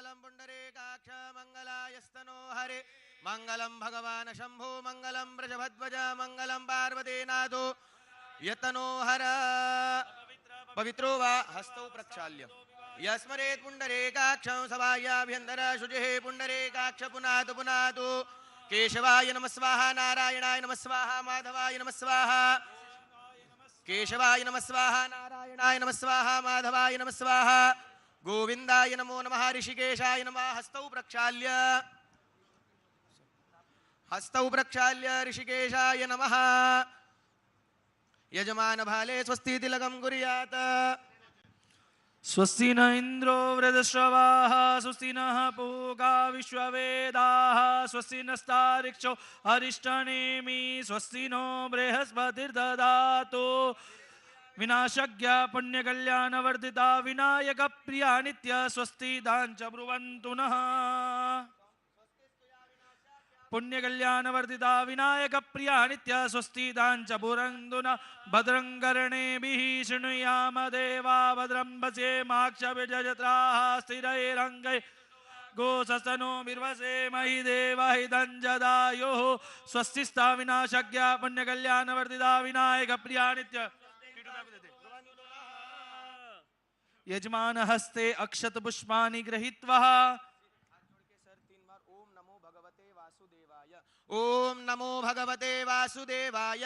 मंगलम पुंडरीकाक्ष मंगलायस्तनो हरे मंगलम भगवान शंभो मंगलम वृषभध्वज मंगलम पार्वतीनाथो यतनो हर पवित्रो वा हस्तौ प्रक्षाल्य यस्मरेत् पुंडरीकाक्षं सभायाभ्यन्तरे शुचिः पुंडरीकाक्ष पुनातु पुनातु केशवाय नमः स्वाहा नारायणाय नमः स्वाहा माधवाय नमः स्वाहा केशवाय नमः स्वाहा नारायणाय नमः स्वाहा माधवाय नमः स्वाहा गोविंदाय नमो नमः ऋषिकेशाय नमः हस्तौ प्रक्षाल्य ऋषिकेशाय नमः यजमान भाले स्वस्ति तिलकं कुर्यात् स्वस्ति न इंद्रो वृद्धश्रवाः स्वस्ति नः पूगा विश्ववेदाः स्वस्ति नस्तारिक्षो अरिष्टनेमि स्वस्ति नो बृहस्पतिर्दधातु विनाशज्ञ पुण्यकल्याणवर्धिता विनायक प्रिया नित्य स्वस्ति दाञ्च ब्रुवन्तु नः पुण्यकल्याणवर्धिता विनायक प्रिया नित्य स्वस्ति दाञ्च ब्रुवन्तु नः भद्रं कर्णेभिः शृणुयाम देवा भद्रं पश्येमाक्षभिर्यजत्राः स्थिरैरङ्गैः गोसस्तनो बिर्वसे महि देवहि दञ्जदायुः स्वस्ति स्था विनाशज्ञ पुण्यकल्याणवर्धिता विनायक प्रिया नित्य यजमान हस्ते अक्षत पुष्पाणि गृहीत्वा ओम नमो भगवते वासुदेवाय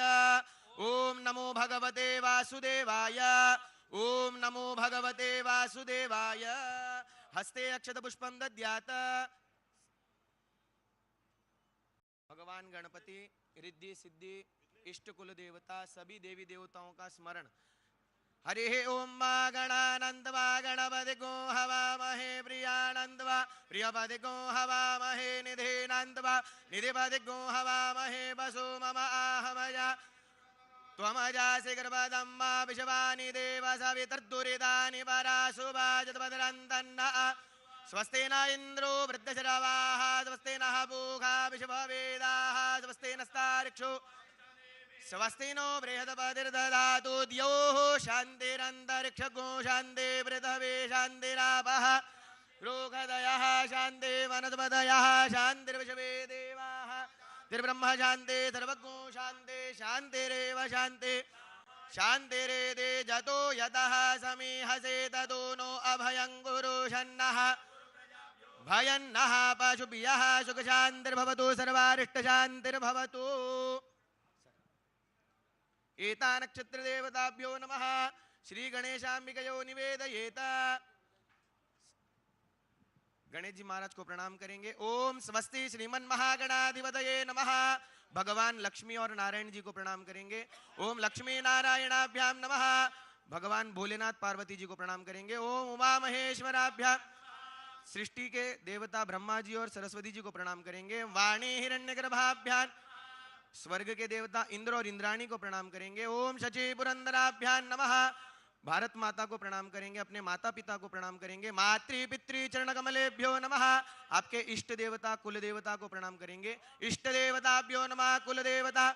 ओम नमो भगवते वासुदेवाय ओम नमो भगवते वासुदेवाय हस्ते अक्षत पुष्पं दद्यात् भगवान गणपति रिद्धि सिद्धि इष्ट कुल देवता सभी देवी देवताओं का स्मरण हरि ओम मा गणानंद वा गणपति गो हवामहे प्रियानंद वा प्रियपति गो हवामहे निधिनंद वा निधिपति गो हवामहे वसु मम आहमया त्वमजासि गर्भदम्मा विश्वानि देव सवितर्दुरितानि पराशुभाजतपदरन्तन्नः स्वस्ति न इन्द्रो वृद्धश्रवाः स्वस्ति नः पूषा विश्ववेदाः स्वस्ति नस्तारिक्षो स्वस्ति नो बृहस्पतिर्दधातु द्यौः शान्तिरन्तरिक्षगो शान्ति पृथिवी शान्तिरापः लोकदयः शान्ति वनस्पतयः शान्तिर्विश्वे देवाः तिर्ब्रह्म शान्ति सर्वगो शान्ति शान्तिरेव शान्ति शान्तिरेदे जतो यतः समीहसे ततो नो अभयं गुरु शन्नः भयन्नः पशुभ्यः सुखशान्तिर्भवतु सर्वारिष्टशान्तिर्भवतु एता नक्षत्र देवताभ्यो नमः श्री गणेशांबिकयो निवेदयेत गणेश जी महाराज को प्रणाम करेंगे। ओम स्वस्ति श्रीमन महागणाधिपतये नमः। भगवान लक्ष्मी और नारायण जी को प्रणाम करेंगे। ओम लक्ष्मी नारायणाभ्याम नमः। भगवान भोलेनाथ पार्वती जी को प्रणाम करेंगे। ओम उमा महेश्वराभ्याम सृष्टि के देवता ब्रह्मा जी और सरस्वती जी को प्रणाम करेंगे। वाणी हिरण्यगर्भाभ्याम स्वर्ग के देवता इंद्र और इंद्राणी को प्रणाम करेंगे। ओम शची पुरंदराभ्याम नमः। भारत माता को प्रणाम करेंगे, अपने माता पिता को प्रणाम करेंगे। मातृ पितृ चरण कमलेभ्यो नमः। आपके इष्ट देवता कुल देवता को प्रणाम करेंगे। इष्ट देवताभ्यो नमः। कुल देवता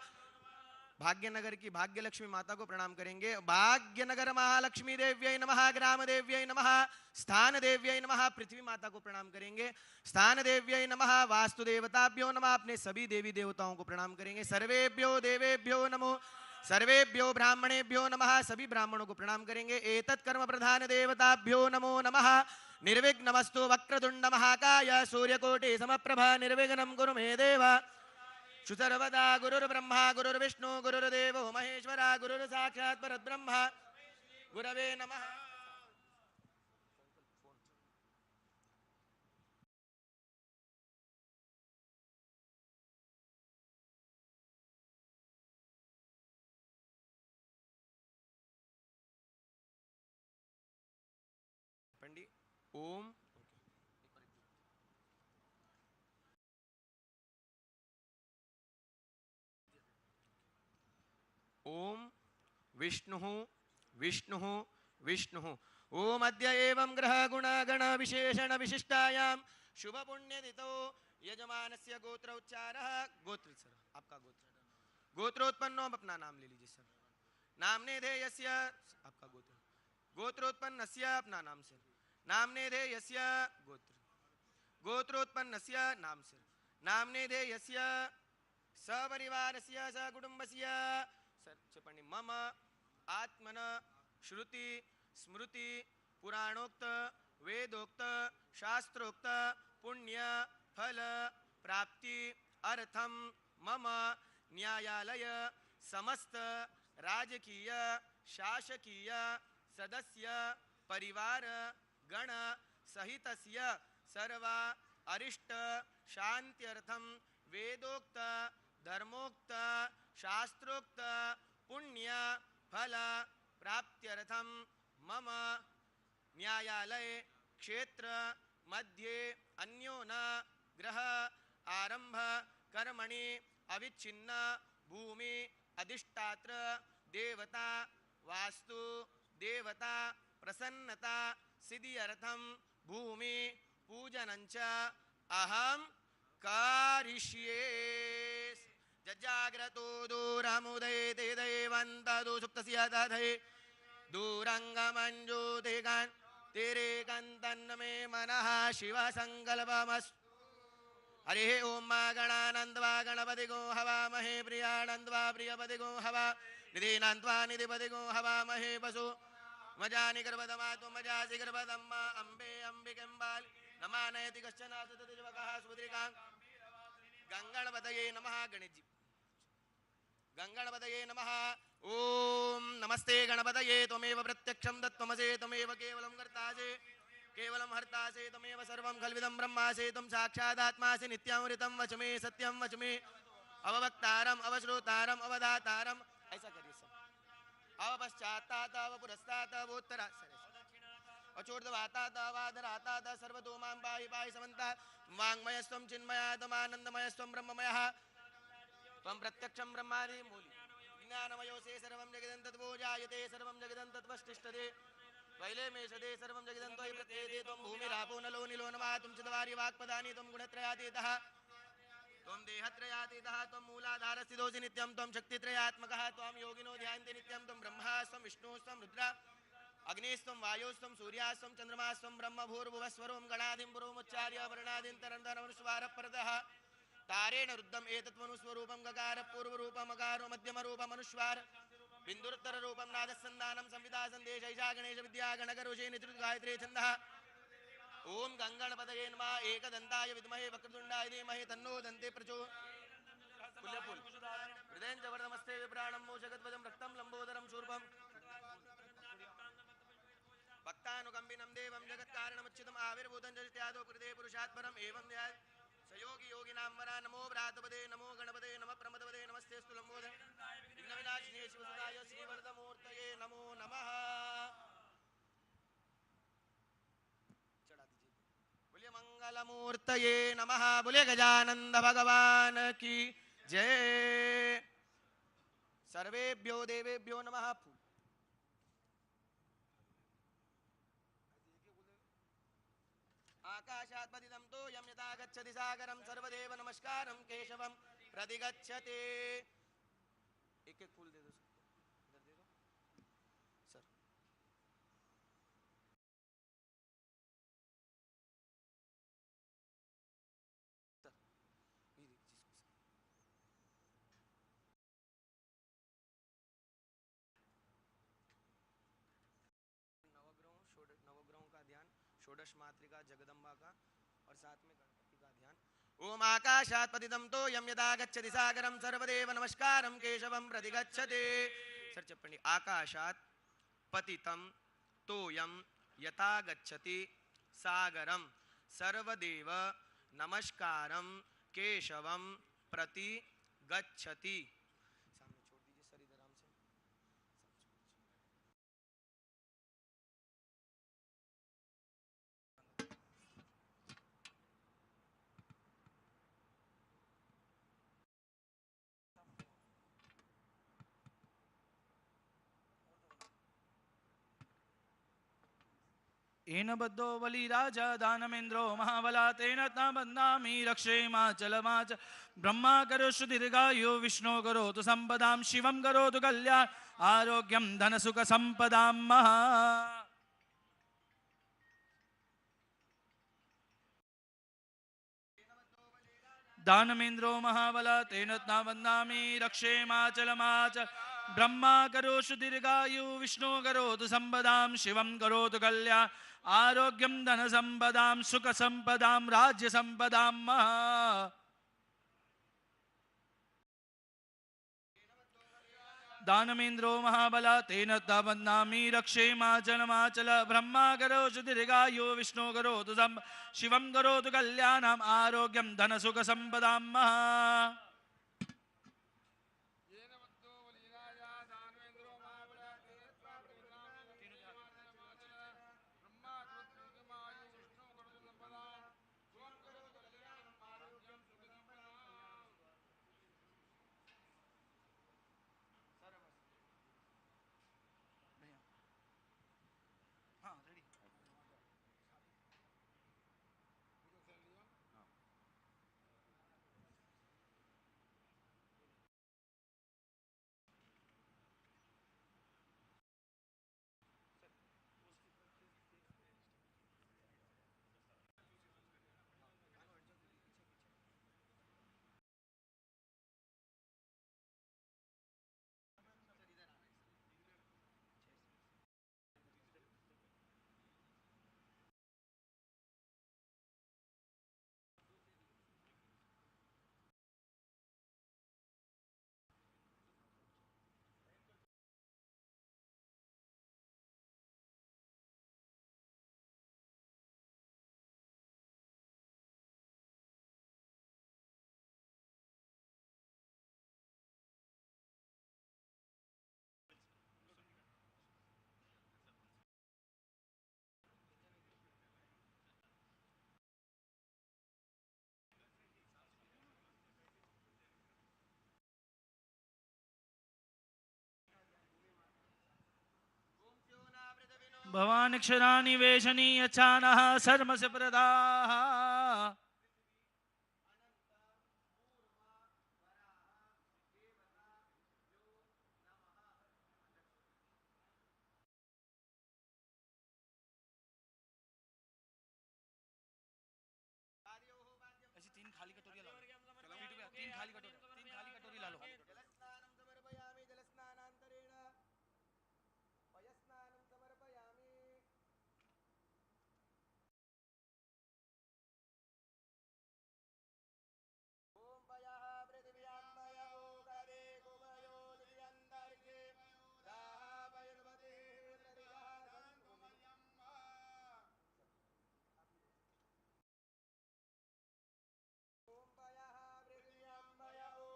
भाग्यनगर की भाग्य लक्ष्मी माता को प्रणाम करेंगे। भाग्यनगर महालक्ष्मी देव्यै नमः। ग्राम देव्यै नमः। स्थान देव्यै नमः। पृथ्वी माता को प्रणाम करेंगे। स्थान देव्यै नमः। वास्तु देवताभ्यो नमः। अपने सभी देवी देवताओं को प्रणाम करेंगे। सर्वेभ्यो देवेभ्यो नमो। सर्वेभ्यो ब्राह्मणेभ्यो नमः। सभी ब्राह्मणों को प्रणाम करेंगे। एतत् कर्म प्रधान देवताभ्यो नमो नमः। निर्विघ्नमस्तु वक्रतुंड महाकाय सूर्यकोटि समप्रभा निर्विघ्नं कुरु मे देव। सर्वदा गुरुर्ब्रह्मा गुरुर्विष्णु गुरुर्देवो महेश्वरा गुरुर्साक्षात् परब्रह्म गुरवे नमः। पंडित ओम ओम विष्णु विष्णु विष्णु ओम अद्य एवं ग्रह गुण गण विशेषण विशिष्टायां शुभ पुण्यदितो यजमानस्य गोत्र उच्चारः। गोत्र सर आपका गोत्रोत्पन्नो अपना नाम ले लीजिए सर। नामने धेयस्य आपका गोत्रोत्पन्नस्य अपना नाम सर। नामने धेयस्य गोत्र गोत्रोत्पन्नस्य नाम से नामने देयस्य सपरिवारस्य सकुटुम्बस्य सर्चपणि मम आत्मन श्रुति स्मृति पुराणोक्त वेदोक्त शास्त्रोक्त पुण्य फल प्राप्ति अर्थम मम न्यायालय समस्त राजकीय शासकीय सदस्य परिवार गण सहितस्य सर्वा अरिष्ट शांत्यर्थम वेदोक्त धर्मोक्त शास्त्रोक्त पुण्य फल प्राप्त्यर्थम मम न्यायालय क्षेत्र मध्ये अन्योन ग्रह आरंभ कर्मणि अविच्छिन्न भूमि अधिष्ठात्र देवता वास्तु देवता प्रसन्नता सिद्ध्यर्थम भूमि पूजनञ्च अहम कारिष्ये जज्जाग्रतो दूरमुदयते दैवन्तदु सुप्तस्य दधे दूरङ्गमञ्जोतिकान् तेरे कन्तन्न मे मनः शिव संकल्पमस्तु हरिः ओम मा गणानन्द्वा गणपतिगो हवामहे प्रियानन्द्वा प्रियपतिगो हवा निधिनन्द्वा निधिपतिगो हवामहे वसु मजानि गर्भदमा त्वं मजासि गर्भदम्मा अम्बे अम्बिकेम्बालि नमानयति कश्चन सुततिजवकः सुभद्रिकां गङ्गणपतये नमः गणेशजी गङ्गणपतये नमः ओम नमस्ते गणपतये त्वमेव प्रत्यक्षं दत्त्वमसि त्वमेव केवलं कर्तासि केवलं हर्तासि त्वमेव सर्वं खल्विदं ब्रह्मासि त्वं साक्षादात्मासि नित्यमृतं वचमे सत्यं वचमे अववक्तारम् अवश्रोतारम् अवदातारम् ऐसा करिए सब अवपश्चात्तात अवपुरस्तात अवोत्तरात् अचोर्ध्वातात अवादरातात सर्वतो मां पाहि पाहि समन्ता वाङ्मयस्त्वं चिन्मयात्मानन्दमयस्त्वं ब्रह्ममयः त्वं प्रत्यक्षं ब्रह्मादि मूलि ज्ञानमयोसे सर्वं जगदं तद्भोजायते सर्वं जगदं तद्वष्टिष्ठते वैले मेषदे सर्वं जगदं त्वयि प्रत्येते त्वं भूमिरापो नलो निलो नमः त्वं चत्वारि वाक्पदानि त्वं गुणत्रयातीतः त्वं देहत्रयातीतः त्वं मूलाधारस्थितोऽसि नित्यं त्वं शक्तित्रयात्मकः त्वं योगिनो ध्यायन्ति नित्यं त्वं ब्रह्मास्त्वं विष्णुस्त्वं रुद्र अग्निस्त्वं वायुस्त्वं सूर्यास्त्वं चन्द्रमास्त्वं ब्रह्म भूर्भुवस्वरों गणादिं पुरोमुच्चार्य वर्णादिन्तरन्तरमनुस्वारः तारेण रुद्धम् एतत्मनुस्वरूपं गकार पूर्वरूपम् अकारो मध्यमरूपमनुस्वार बिन्दुत्तर रूपं नादसंधानं संविदा संदेश ऐशा गणेश विद्या गणकरुषे नित्रुत गायत्री छन्दः ओम गंगणपतये नमः एकदन्ताय विद्महे वक्रतुण्डाय धीमहि तन्नो दन्ते प्रचोदयात् पुल्यपुल हृदयं च वरदमस्ते विप्राणं मोषगद्वदं रक्तं लम्बोदरं शूर्पं भक्तानुकम्बिनं देवं जगत्कारणमुच्चितम् आविर्भूतं जगत्यादो कृते पुरुषात्परम् एवं ध्याय सयोगी योगिनां वरा नमो व्रातपदे नमो गणपते नमः प्रमदपदे नमस्तेस्तु लम्बोदर विघ्नविनाशिने शिवसुताय श्रीवरदमूर्तये नमो नमः चढ़ा दीजिए बोलिए मंगलमूर्तये नमः बोलिए गजानंद भगवान की जय सर्वेभ्यो देवेभ्यो नमः आकाशात् पतितं तोयं यथा गच्छति सागरं सर्वदेव नमस्कारं केशवं प्रतिगच्छते एक एक फूल दे दो इधर दे दो सर सर नवग्रहों का ध्यान षोडश मातृका जगदम्बा का और साथ में गणपति का ध्यान ओम आकाशात् पतितं तोयं यदा गच्छति सागरं सर्वदेव नमस्कारं केशवं प्रतिगच्छते सर चप्पणी आकाशात् पतितं तोयं यथा गच्छति सागरं सर्वदेव नमस्कारं केशवं प्रति गच्छति सामने छोड़ दीजिए सर इधर आराम से येन बद्धो बलिराजा दानमेन्द्रो महाबला तेन बन्धामि रक्षेमाचलमाच ब्रह्मा करोषु दीर्घायु विष्णु करोतु सम्पदां शिवं करोतु कल्याण आरोग्यं धनसुख सम्पदां महा दानमेन्द्रो महाबल तेन बन्धामि रक्षेमाचलमाचल ब्रह्मा करोषु दीर्घायु विष्णु करोतु संपदां शिवं करोतु कल्याण आरोग्यं धन संपदां सुख संपदां राज्य संपदां दानमेन्द्रो महाबल तेन बन्धामि रक्षेमाचलमाचल ब्रह्मा करोषु दीर्घायु विष्णु करोतु शिवं करोतु कल्याणम् आरोग्यं धन सुख संपदां भवानक्षराणि वेशनीयच्छानः सर्वस्य प्रदाः ऐसी तीन खाली कटोरियां ला लो तीन खाली कटोरी ला लो जलस्नानं समर्पयामि जलस्नानान्तरेण पयस्नानं समर्पयामि ओम पयः पृथिव्यां पयो करे कुवयो दिव्यन्तरिक्षे दाः पयुर्वते तरिगः सन्तुमयम् ओम पयः पृथिव्यां पयो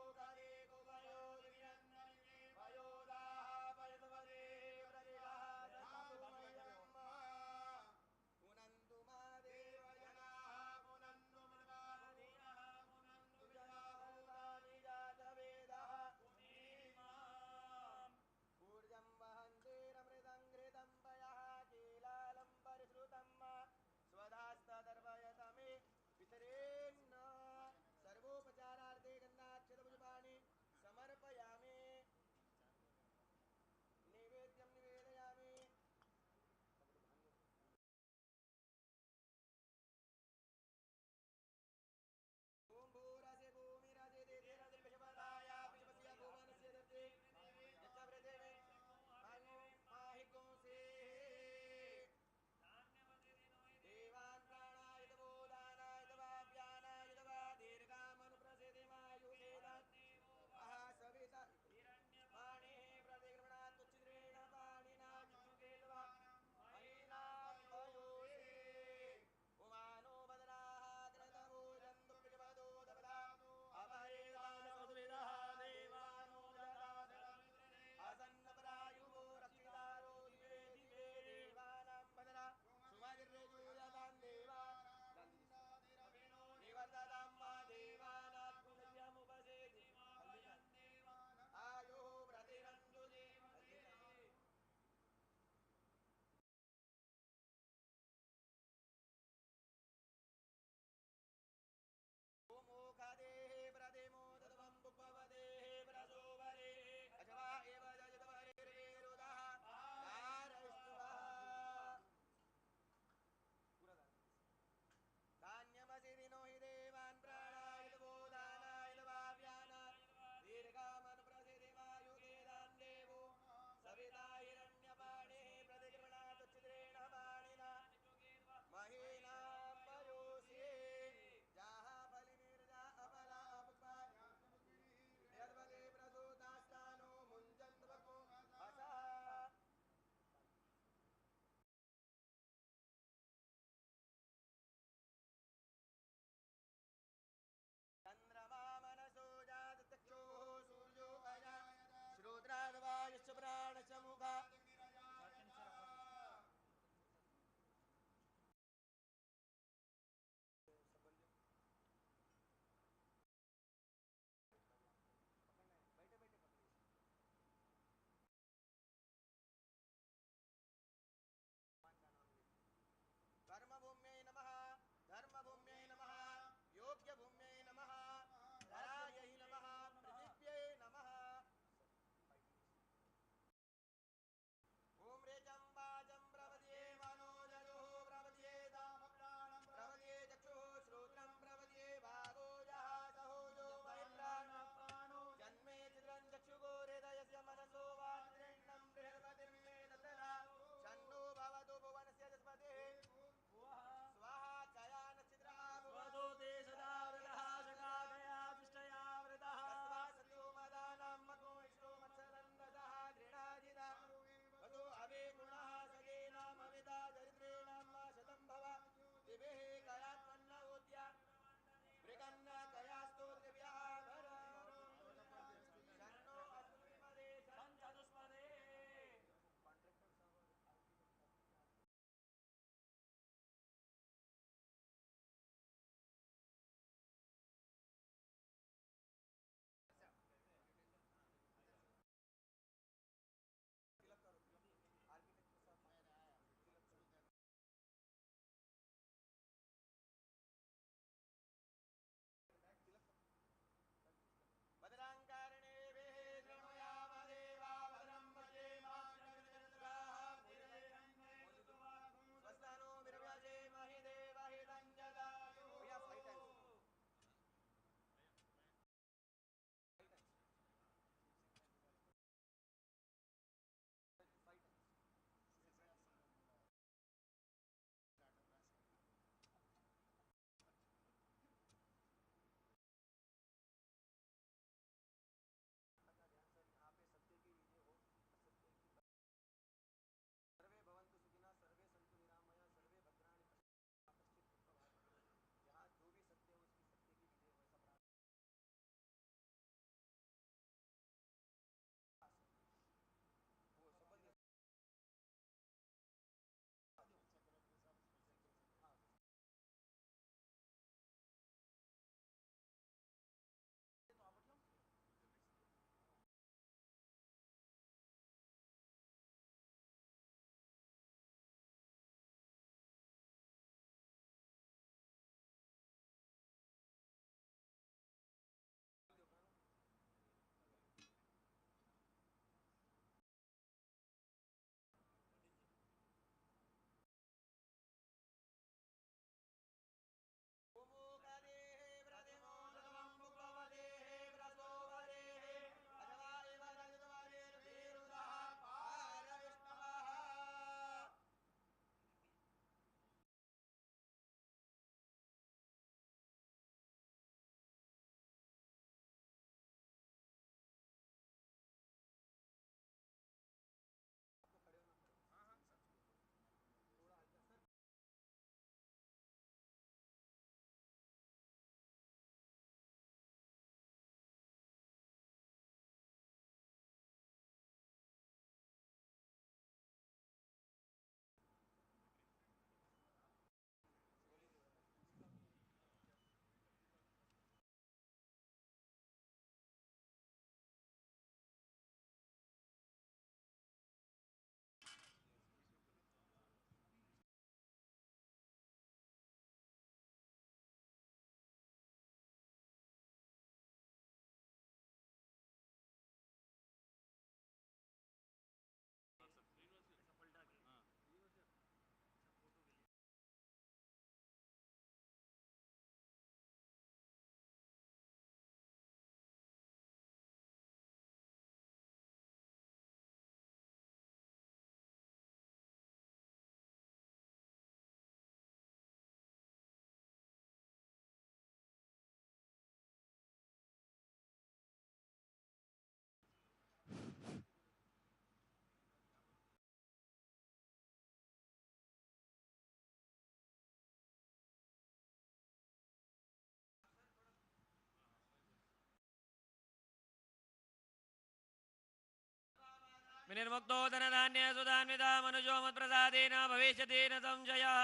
विनिर्मुक्तो धनधान्य सुधान्विता मनुजो मत्प्रसादेन भविष्यति न संशयः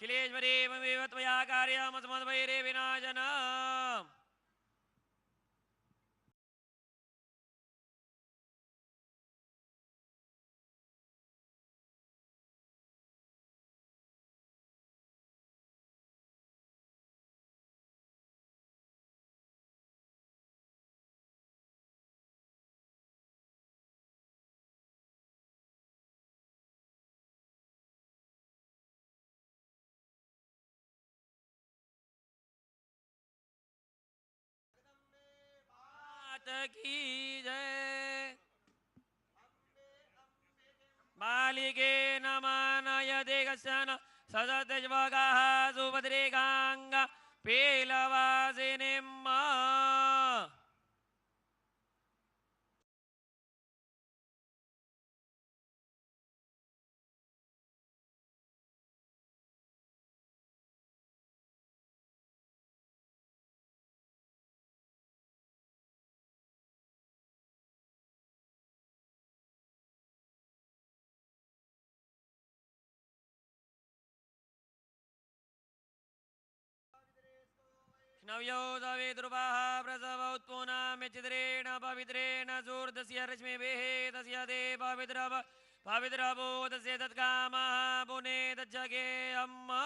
किलेश्वरी ममेव त्वया कार्यमस्मद्वैरे विनाशन की जय बालिके नमानय देगस्यन सदत्यज्वगाः सुभद्रेकाङ्ग पेलवासिनिम्म नव्यो सविद्रुवाः प्रसव उत्पुनाम्यचिद्रेण पवित्रेण सूर्दस्य रश्मिभिः तस्य ते पवित्रभो तस्य तत्कामः पुने तज्जगे अम्मा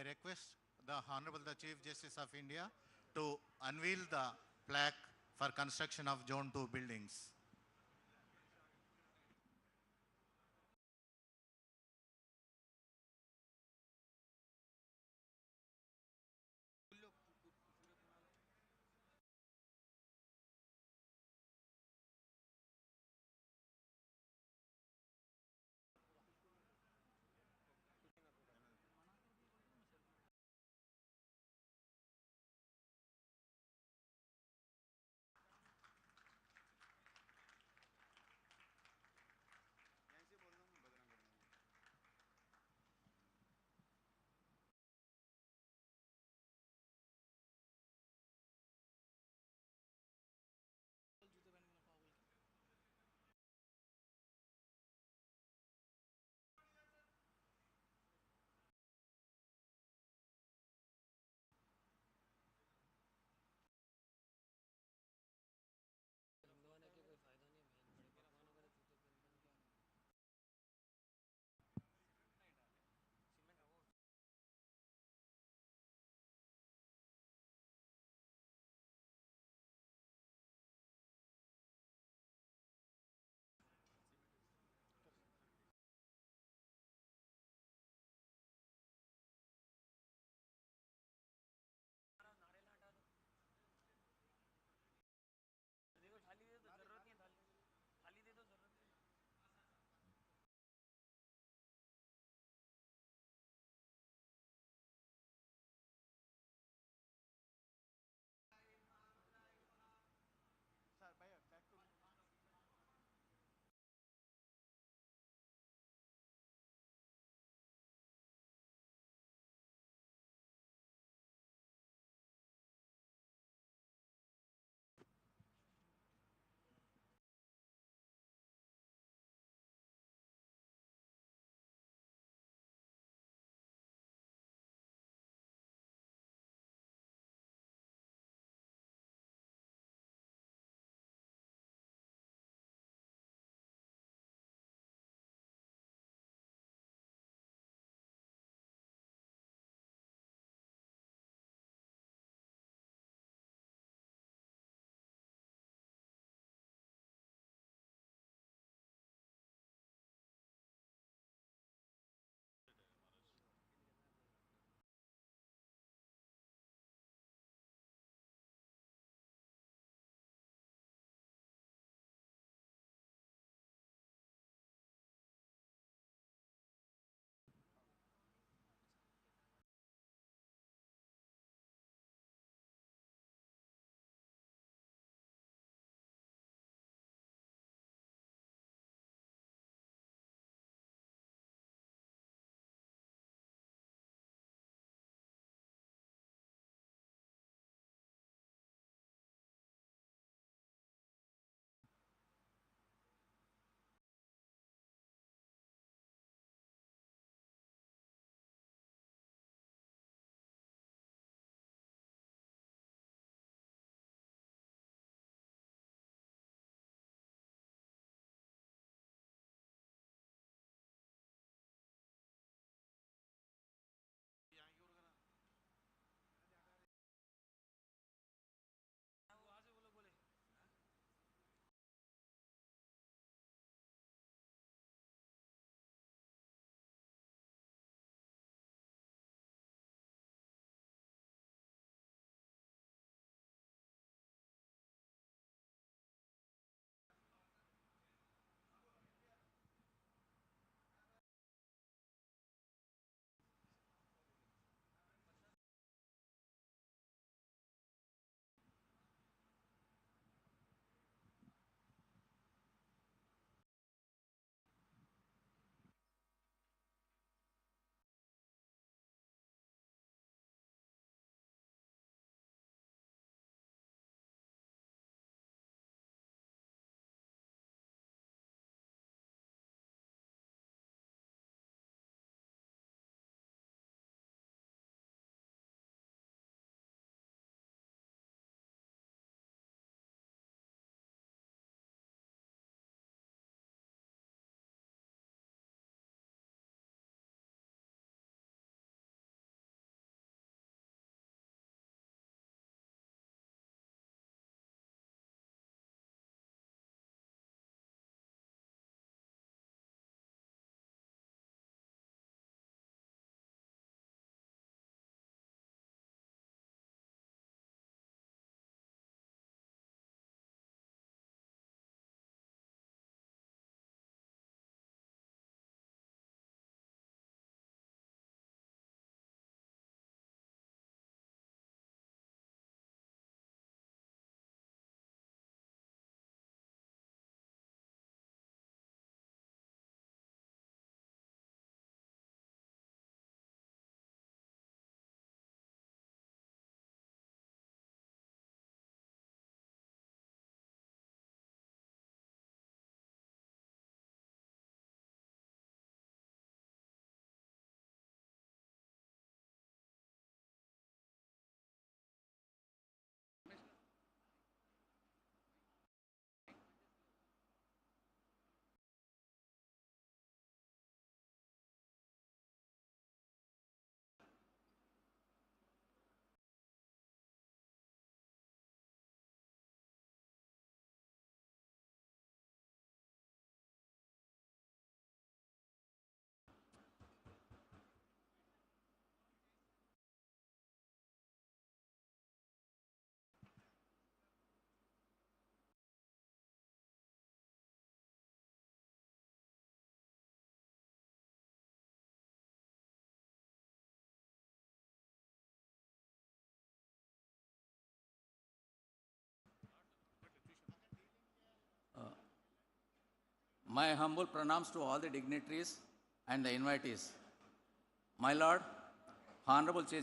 I request the Honorable the Chief Justice of India to unveil the plaque for construction of Zone 2 buildings. My humble pranams to all the dignitaries and the invitees. My Lord, Honorable Chief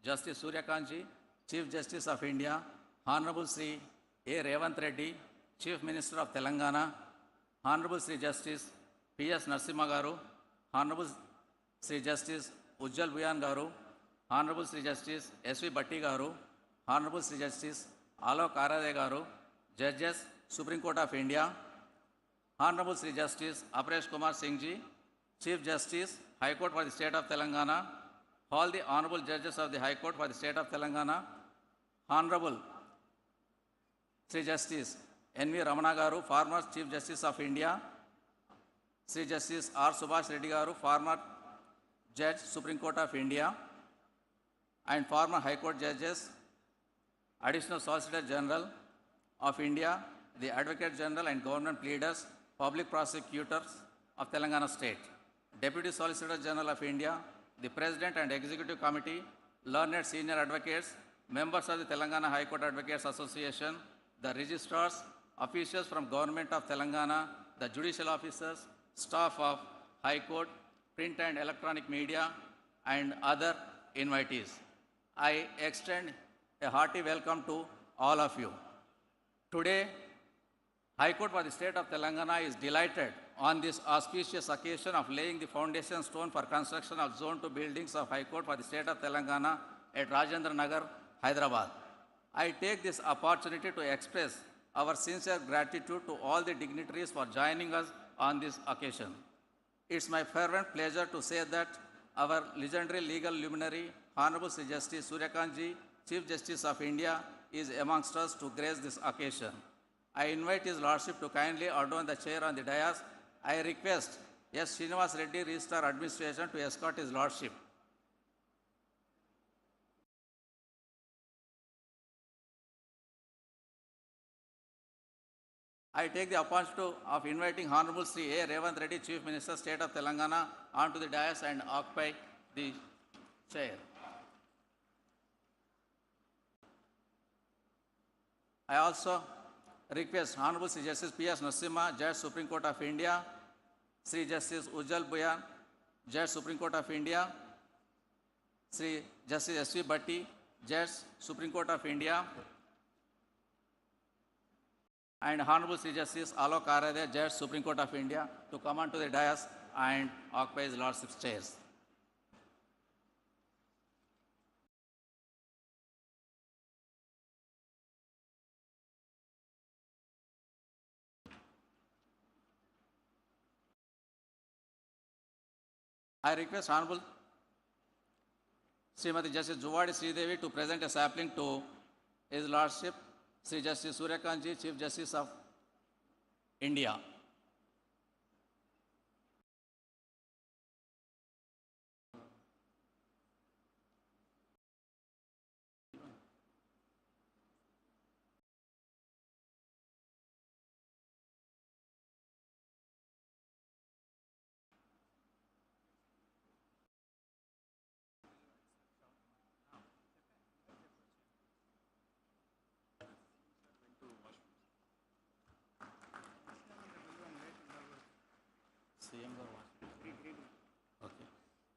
Justice Suryakanji, Chief Justice of India, Honorable Sri A.Revanth Reddy, Chief Minister of Telangana, Honorable Sri Justice P.S. Narasimha Garu, Honorable Sri Justice Ujjal Buyan Garu, Honorable Sri Justice S.V. Bhatti Garu, Honorable Sri Justice Alok Arade Garu, Judges, Supreme Court of India, Honorable Sri Justice Aparesh Kumar Singh Ji, Chief Justice, High Court for the State of Telangana, all the Honorable Judges of the High Court for the State of Telangana, Honorable Sri Justice N.V. Ramana Garu, former Chief Justice of India, Sri Justice R. Subhash Reddy Garu, former Judge, Supreme Court of India, and former High Court Judges, Additional Solicitor General of India, the Advocate General and Government Pleaders, Public Prosecutors of Telangana State, Deputy Solicitor General of India, the President and Executive Committee, learned senior advocates, members of the Telangana High Court Advocates Association, the registrars, officials from Government of Telangana, the judicial officers, staff of High Court, print and electronic media, and other invitees. I extend a hearty welcome to all of you. Today, High Court for the State of Telangana is delighted on this auspicious occasion of laying the foundation stone for construction of Zone 2 buildings of High Court for the State of Telangana at Rajendra Nagar, Hyderabad. I take this opportunity to express our sincere gratitude to all the dignitaries for joining us on this occasion. It's my fervent pleasure to say that our legendary legal luminary, Honorable Sri Justice Suryakanji, Chief Justice of India, is amongst us to grace this occasion. I invite His Lordship to kindly adorn the chair on the dais. I request S. Srinivas Reddy, Registrar Administration, to escort His Lordship. I take the opportunity of inviting Honorable Sri A.Revanth Reddy, Chief Minister, State of Telangana, onto the dais and occupy the chair. I also request Honorable Sri Justice P.S. Narasimha, Judge, Supreme Court of India, Sri Justice Ujjal Buyan, Judge, Supreme Court of India, Sri Justice S.V. Bhatti, Judge, Supreme Court of India, and Honorable Sri Justice Alok Arade, Judge, Supreme Court of India, to come onto the dais and occupy His Lordship's chairs. I request Honorable Srimati Justice Juvadi Sridevi to present a sapling to His Lordship, Sri Justice Suryakanji, Chief Justice of India.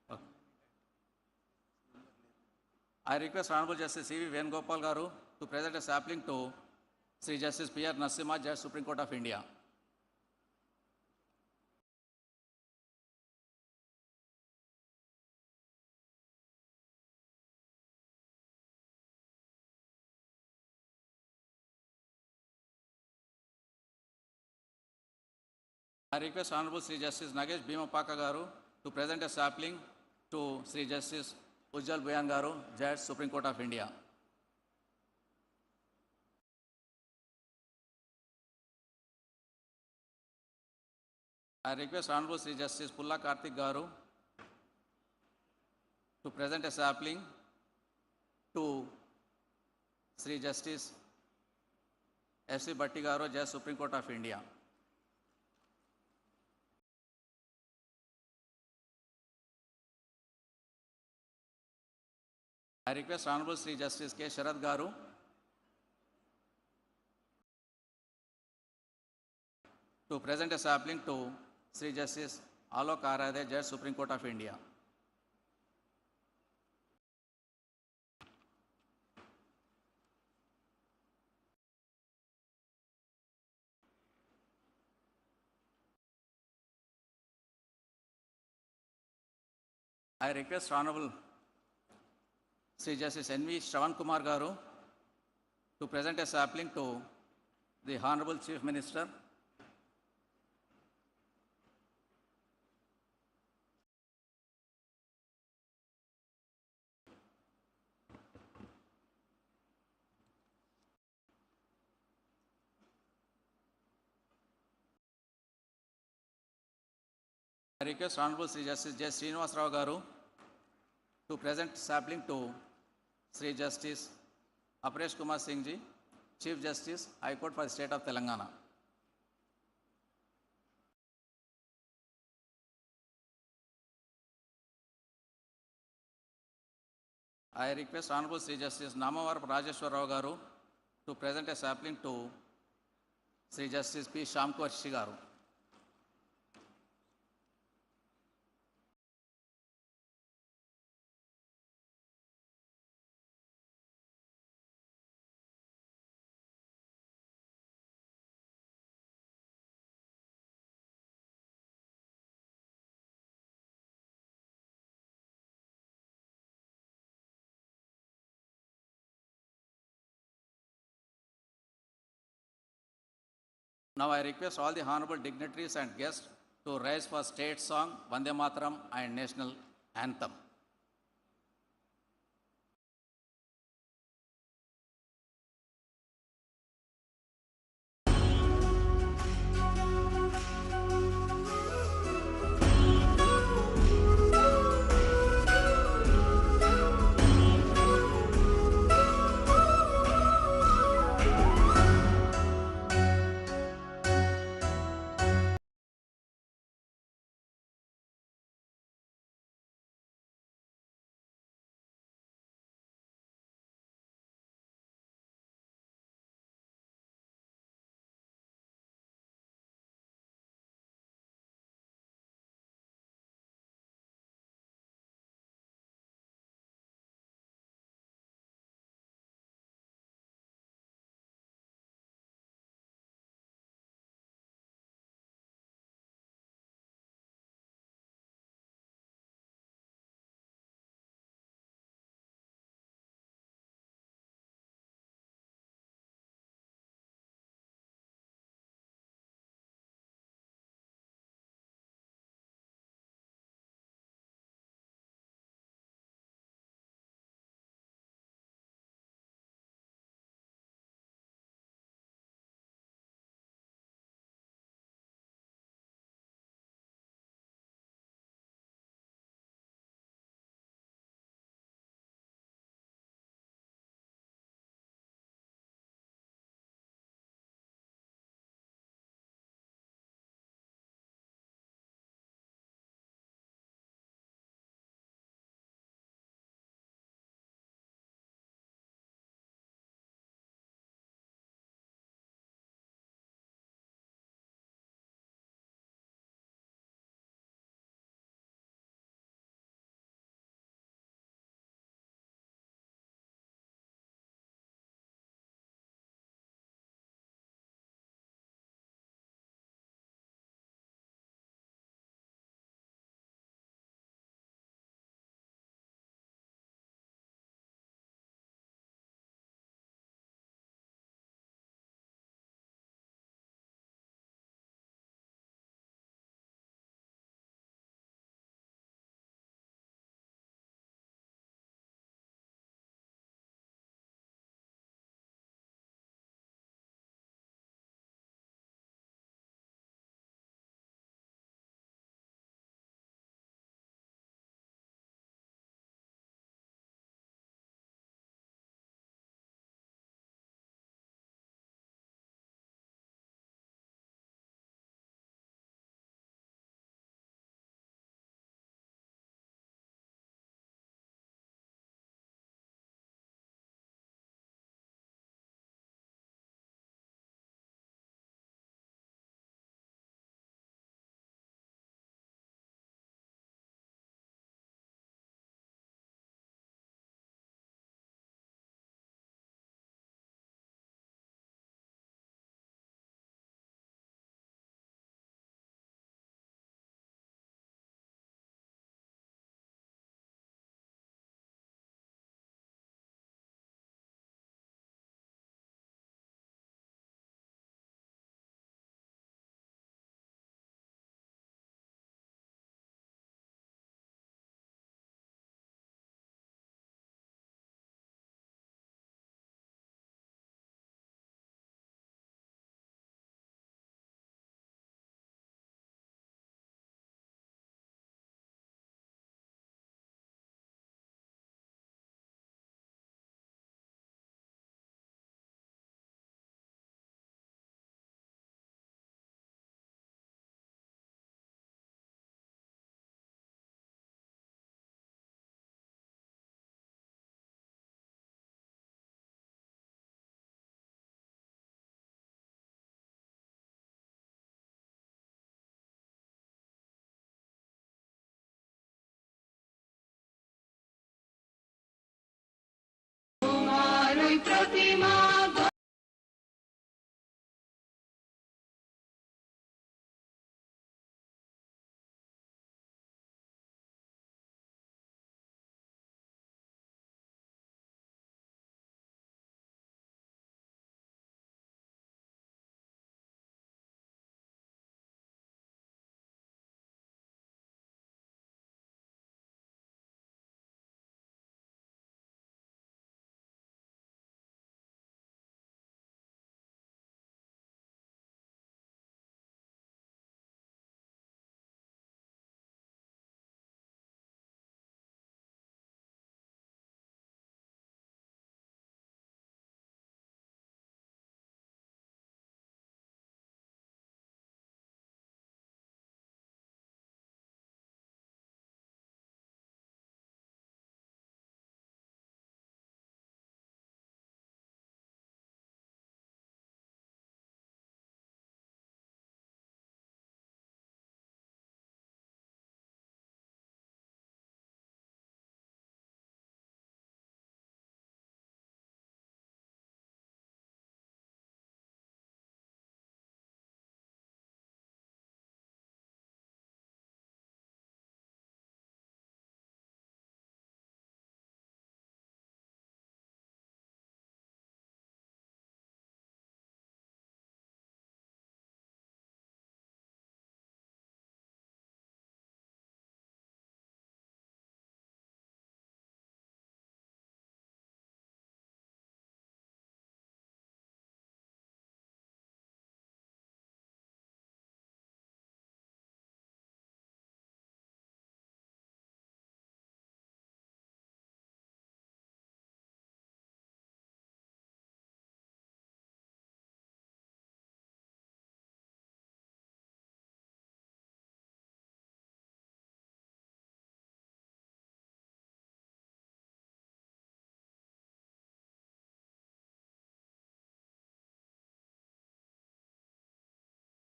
Okay. I request Honorable Justice C.V. Venugopal Garu to present a sapling to Sri Justice P.R. Narasimha, Judge, Supreme Court of India. I request Honorable Sri Justice Nagesh Bhimapaka Garu to present a sapling to Sri Justice Ujjal Buyan Garu, Judge, Supreme Court of India. I request Honorable Sri Justice Pulla Karthik Garu to present a sapling to Sri Justice S.V. Bhatti Garu, Judge, Supreme Court of India. I request Honorable Sri Justice K. Sharad Garu to present a sapling to Sri Justice Alok Aradhe, Judge, Supreme Court of India. I request Honorable Sri Justice N.V. Shravan Kumar Garu to present a sapling to the Honorable Chief Minister. I request Honorable Sri Justice J. Srinivas Rao Garu to present sapling to Sri Justice Aparesh Kumar Singh Ji, Chief Justice, High Court for the State of Telangana. I request Honorable Sri Justice Namavaram Rajeshwar Rao Garu to present a sapling to Sri Justice P. Shamkar Garu. Now I request all the honorable dignitaries and guests to rise for state song, Vande Mataram and national anthem.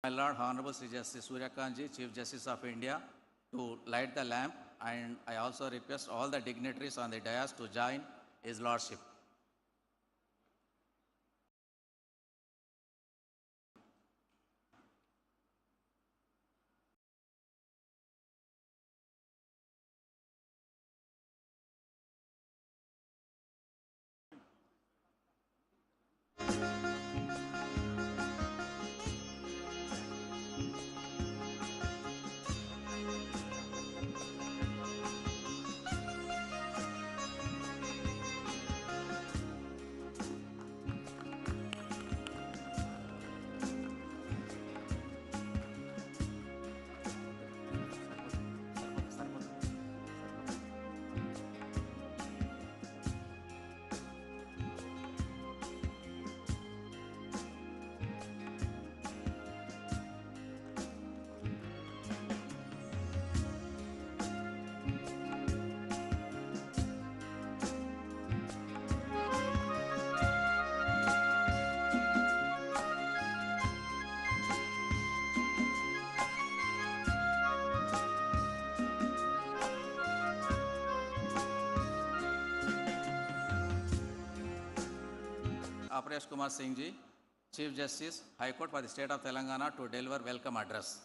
My Lord, Honorable Sri Justice Surya Kanji, Chief Justice of India, to light the lamp, and I also request all the dignitaries on the dais to join His Lordship. Aparesh Kumar Singh Ji, Chief Justice, High Court for the State of Telangana, to deliver welcome address.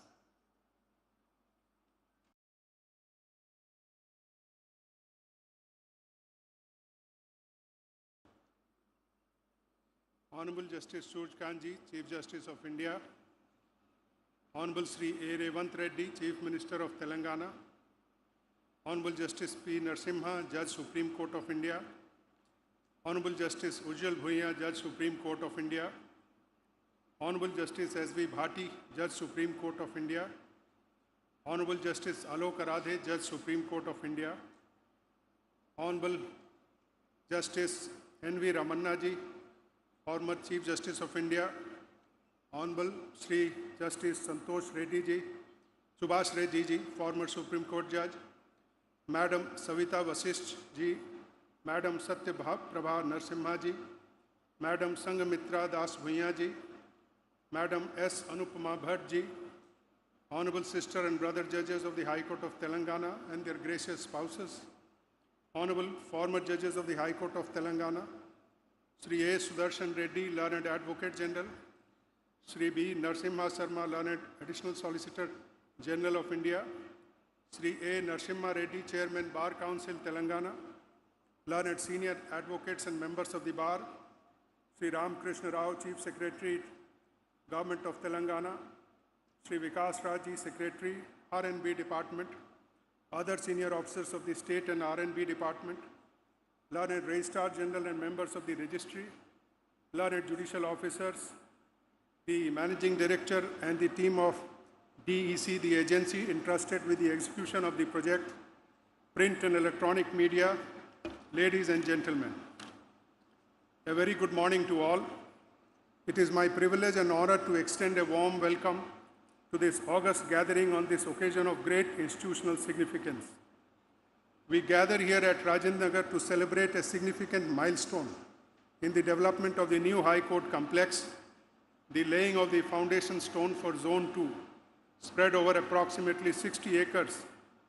Honorable Justice Surya Kanji, Chief Justice of India, Honorable Sri A.Revanth Reddy, Chief Minister of Telangana, Honorable Justice P. Narasimha, Judge Supreme Court of India, Honorable Justice Ujjwal Bhuiya, Judge Supreme Court of India, Honorable Justice S.V. Bhati, Judge Supreme Court of India, Honorable Justice Alok Aradhe, Judge Supreme Court of India, Honorable Justice N.V. Ramanna Ji, former Chief Justice of India, Honorable Sri Justice Santosh Reddy Ji, Subhash Reddy Ji, former Supreme Court Judge, Madam Savita Vasisht Ji, Madam Satya Prabha Narasimha Ji, Madam Sangamitra Das Bhuiya Ji, Madam S. Anupama Bhatt Ji, Honorable Sister and Brother Judges of the High Court of Telangana and their gracious spouses, Honorable former Judges of the High Court of Telangana, Sri A. Sudarshan Reddy, Learned Advocate General, Sri B. Narasimha Sarma, Learned Additional Solicitor General of India, Sri A. Narasimha Reddy, Chairman Bar Council Telangana, Learned Senior Advocates and Members of the Bar, Sri Ram Krishna Rao, Chief Secretary, Government of Telangana, Sri Vikas Raji, Secretary, R&B Department, other senior officers of the State and R&B Department, Learned Registrar General and members of the Registry, Learned Judicial Officers, the Managing Director and the team of DEC, the agency entrusted with the execution of the project, print and electronic media, ladies and gentlemen. A very good morning to all. It is my privilege and honor to extend a warm welcome to this august gathering on this occasion of great institutional significance. We gather here at Rajendra Nagar to celebrate a significant milestone in the development of the new High Court complex, the laying of the foundation stone for Zone 2, spread over approximately 60 acres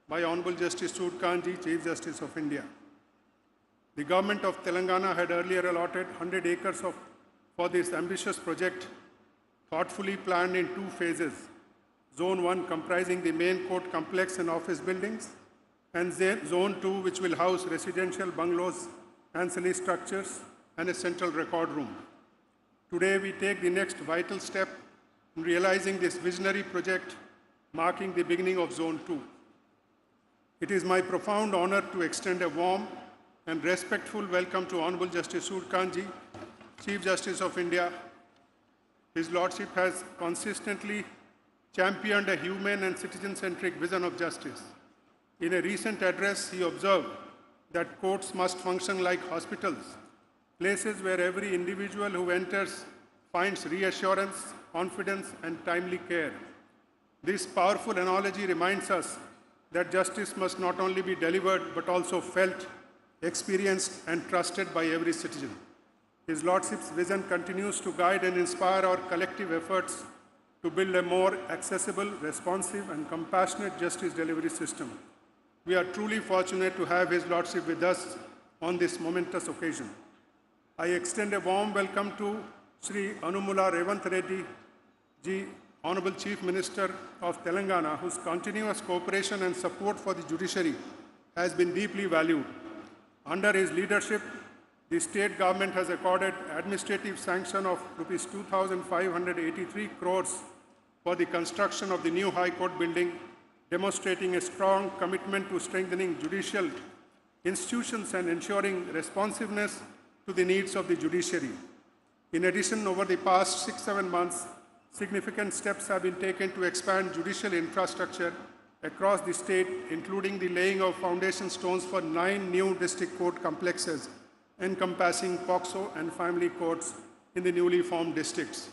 by Honorable Justice Surya Kanji, Chief Justice of India. The government of Telangana had earlier allotted 100 acres for this ambitious project, thoughtfully planned in 2 phases. Zone 1 comprising the main court complex and office buildings, and Zone 2 which will house residential bungalows, ancillary structures, and a central record room. Today we take the next vital step in realizing this visionary project, marking the beginning of Zone 2. It is my profound honor to extend a warm and respectful welcome to Honorable Justice Surya Kanji, Chief Justice of India. His Lordship has consistently championed a humane and citizen-centric vision of justice. In a recent address, he observed that courts must function like hospitals, places where every individual who enters finds reassurance, confidence, and timely care. This powerful analogy reminds us that justice must not only be delivered but also felt, experienced, and trusted by every citizen. His Lordship's vision continues to guide and inspire our collective efforts to build a more accessible, responsive, and compassionate justice delivery system. We are truly fortunate to have His Lordship with us on this momentous occasion. I extend a warm welcome to Sri A.Revanth Reddy Ji, Honorable Chief Minister of Telangana, whose continuous cooperation and support for the judiciary has been deeply valued. Under his leadership, the state government has accorded administrative sanction of Rs 2,583 crores for the construction of the new High Court building, demonstrating a strong commitment to strengthening judicial institutions and ensuring responsiveness to the needs of the judiciary. In addition, over the past 6-7 months, significant steps have been taken to expand judicial infrastructure across the state, including the laying of foundation stones for 9 new district court complexes encompassing POCSO and family courts in the newly formed districts.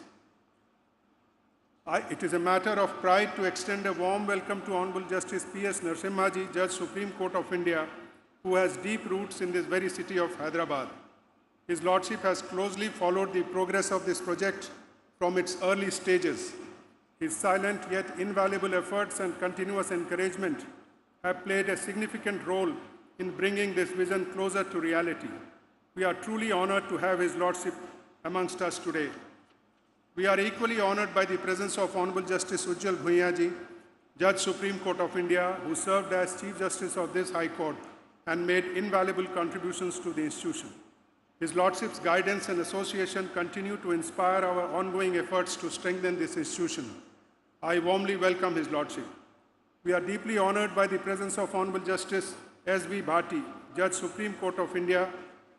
It is a matter of pride to extend a warm welcome to Honorable Justice P.S. Narasimha, Judge, Supreme Court of India, who has deep roots in this very city of Hyderabad. His Lordship has closely followed the progress of this project from its early stages. His silent yet invaluable efforts and continuous encouragement have played a significant role in bringing this vision closer to reality. We are truly honored to have His Lordship amongst us today. We are equally honored by the presence of Honorable Justice Ujjwal Bhuiya Ji, Judge, Supreme Court of India, who served as Chief Justice of this High Court and made invaluable contributions to the institution. His Lordship's guidance and association continue to inspire our ongoing efforts to strengthen this institution. I warmly welcome His Lordship. We are deeply honored by the presence of Honorable Justice S.V. Bhati, Judge, Supreme Court of India,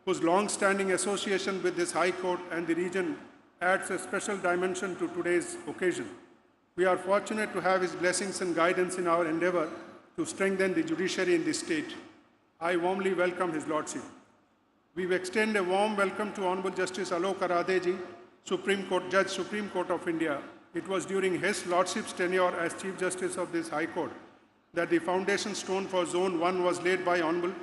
whose long-standing association with this High Court and the region adds a special dimension to today's occasion. We are fortunate to have his blessings and guidance in our endeavor to strengthen the judiciary in this state. I warmly welcome His Lordship. We extend a warm welcome to Honorable Justice Alok Aradeji, Supreme Court Judge, Supreme Court of India. It was during His Lordship's tenure as Chief Justice of this High Court that the foundation stone for Zone 1 was laid by Honorable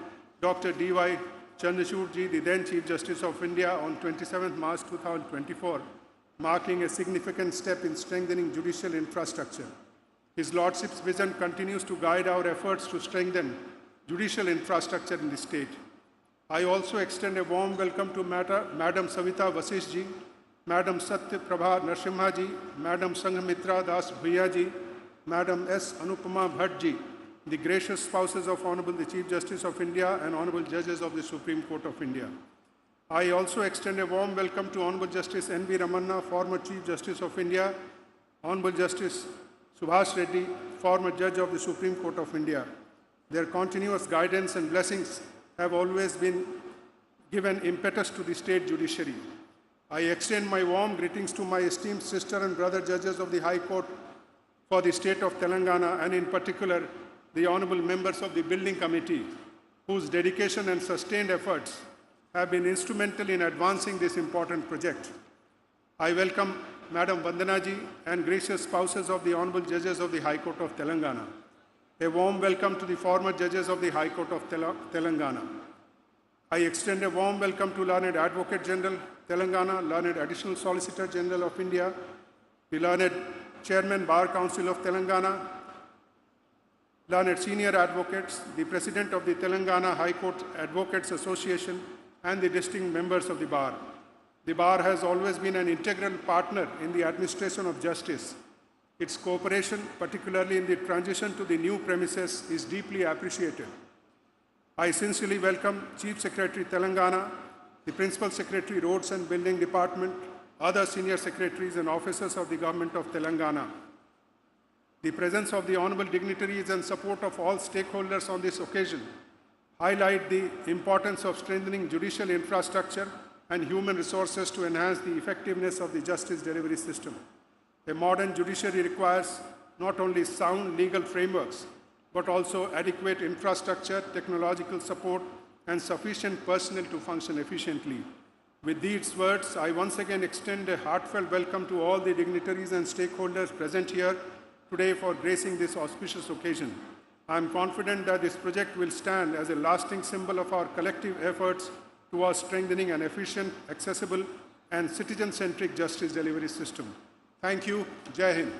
Dr. D.Y. Chandrachud Ji, the then Chief Justice of India, on 27th March 2024, marking a significant step in strengthening judicial infrastructure. His Lordship's vision continues to guide our efforts to strengthen judicial infrastructure in the state. I also extend a warm welcome to Madam Savita Vasish Ji, Madam Satya Prabha Narasimha Ji, Madam Sanghamitra Das Bhuiya Ji, Madam S. Anupama Bhatt Ji, the gracious spouses of Honorable the Chief Justice of India and Honorable Judges of the Supreme Court of India. I also extend a warm welcome to Honorable Justice N.V. Ramanna, former Chief Justice of India, Honorable Justice Subhash Reddy, former Judge of the Supreme Court of India. Their continuous guidance and blessings have always been given impetus to the state judiciary. I extend my warm greetings to my esteemed sister and brother judges of the High Court for the state of Telangana, and in particular, the honorable members of the Building Committee, whose dedication and sustained efforts have been instrumental in advancing this important project. I welcome Madam Vandana Ji and gracious spouses of the honorable judges of the High Court of Telangana. A warm welcome to the former judges of the High Court of Telangana. I extend a warm welcome to Learned Advocate General Telangana, Learned Additional Solicitor General of India, the Learned Chairman Bar Council of Telangana, Learned Senior Advocates, the President of the Telangana High Court Advocates Association, and the distinct members of the Bar. The Bar has always been an integral partner in the administration of justice. Its cooperation, particularly in the transition to the new premises, is deeply appreciated. I sincerely welcome Chief Secretary Telangana, the Principal Secretary Roads and Building Department, other senior secretaries and officers of the Government of Telangana. The presence of the honorable dignitaries and support of all stakeholders on this occasion highlight the importance of strengthening judicial infrastructure and human resources to enhance the effectiveness of the justice delivery system. A modern judiciary requires not only sound legal frameworks, but also adequate infrastructure, technological support, and sufficient personnel to function efficiently. With these words, I once again extend a heartfelt welcome to all the dignitaries and stakeholders present here today for gracing this auspicious occasion. I am confident that this project will stand as a lasting symbol of our collective efforts towards strengthening an efficient, accessible, and citizen-centric justice delivery system. Thank you. Jai Hind.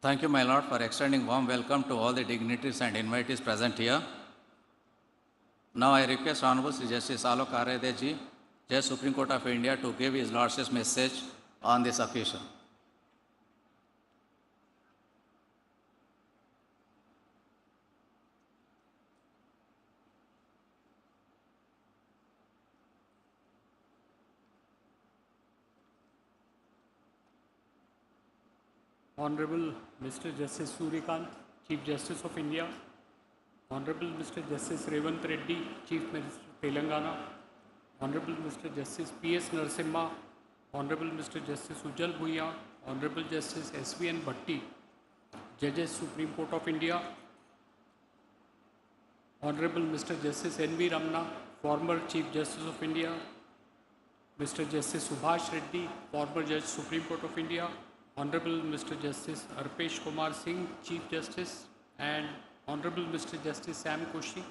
Thank you, my lord, for extending warm welcome to all the dignitaries and invitees present here. Now I request Honorable Sri Justice Alok Aredeji, Judge Supreme Court of India, to give his lordship's message on this occasion. Honorable Mr. Justice Suryakant, Chief Justice of India, Honorable Mr. Justice A.Revanth Reddy, Chief Minister Telangana, Honorable Mr. Justice P.S. Narasimha, Honorable Mr. Justice Ujjal Bhuiya, Honorable Justice S.V.N. Bhatti, Judges Supreme Court of India, Honorable Mr. Justice N.V. Ramana, former Chief Justice of India, Mr. Justice Subhash Reddy, former Judge Supreme Court of India, Honorable Mr. Justice Arpesh Kumar Singh, Chief Justice, and Honorable Mr. Justice Sam Koshi,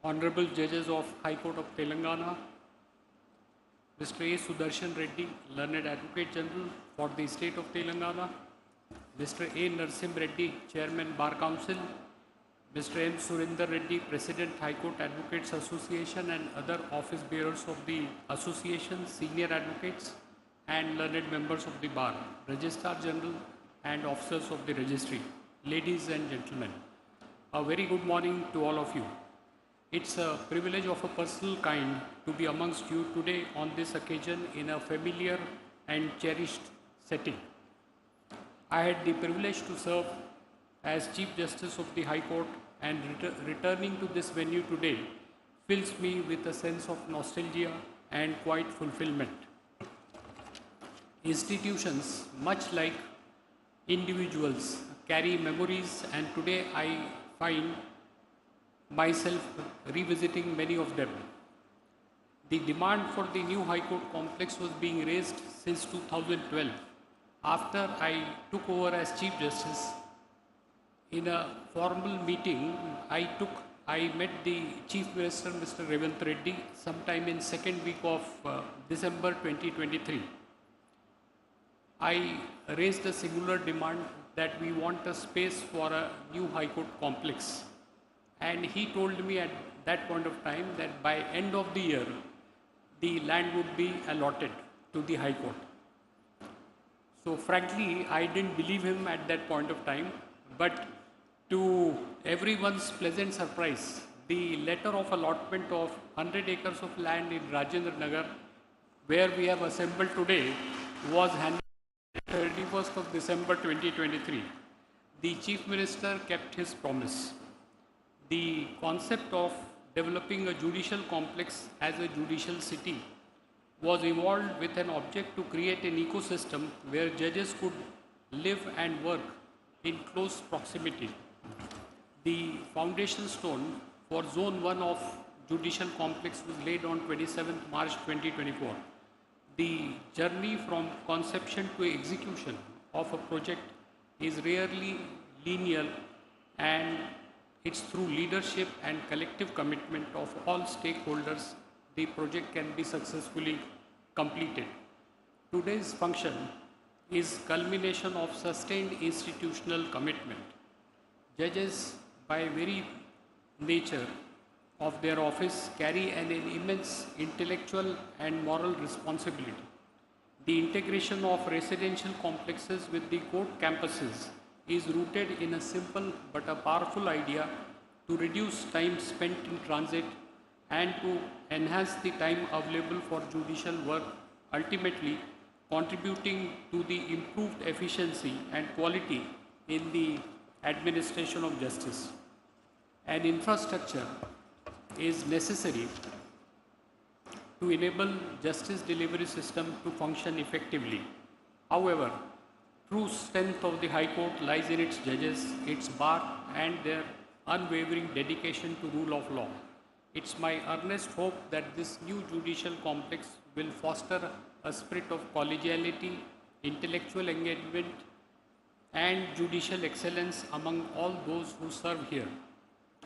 Honorable Judges of High Court of Telangana, Mr. A. Sudarshan Reddy, Learned Advocate General for the State of Telangana, Mr. A. Narsim Reddy, Chairman Bar Council, Mr. N. Surinder Reddy, President High Court Advocates Association, and other office bearers of the association, senior advocates, and learned members of the bar, Registrar General and officers of the registry, ladies and gentlemen, a very good morning to all of you. It's a privilege of a personal kind to be amongst you today on this occasion in a familiar and cherished setting. I had the privilege to serve as Chief Justice of the High Court, and returning to this venue today fills me with a sense of nostalgia and quite fulfillment. Institutions, much like individuals, carry memories, and today I find myself revisiting many of them. The demand for the new High Court complex was being raised since 2012. After I took over as Chief Justice, in a formal meeting I met the Chief Minister, Mr. A.Revanth Reddy, sometime in second week of December 2023. I raised a singular demand that we want a space for a new High Court complex. And he told me at that point of time that by end of the year, the land would be allotted to the High Court. So frankly, I didn't believe him at that point of time, but to everyone's pleasant surprise, the letter of allotment of 100 acres of land in Rajendra Nagar, where we have assembled today, was handed 31st of December 2023. The Chief Minister kept his promise. The concept of developing a judicial complex as a judicial city was evolved with an object to create an ecosystem where judges could live and work in close proximity. The foundation stone for Zone 1 of judicial complex was laid on 27th March 2024. The journey from conception to execution of a project is rarely linear, and it's through leadership and collective commitment of all stakeholders the project can be successfully completed. Today's function is culmination of sustained institutional commitment. Judges, by very nature of their office, carry an immense intellectual and moral responsibility. The integration of residential complexes with the court campuses is rooted in a simple but a powerful idea to reduce time spent in transit and to enhance the time available for judicial work, ultimately contributing to the improved efficiency and quality in the administration of justice. An infrastructure is necessary to enable justice delivery system to function effectively. However, true strength of the High Court lies in its judges, its bar, and their unwavering dedication to rule of law. It's my earnest hope that this new judicial complex will foster a spirit of collegiality, intellectual engagement, and judicial excellence among all those who serve here.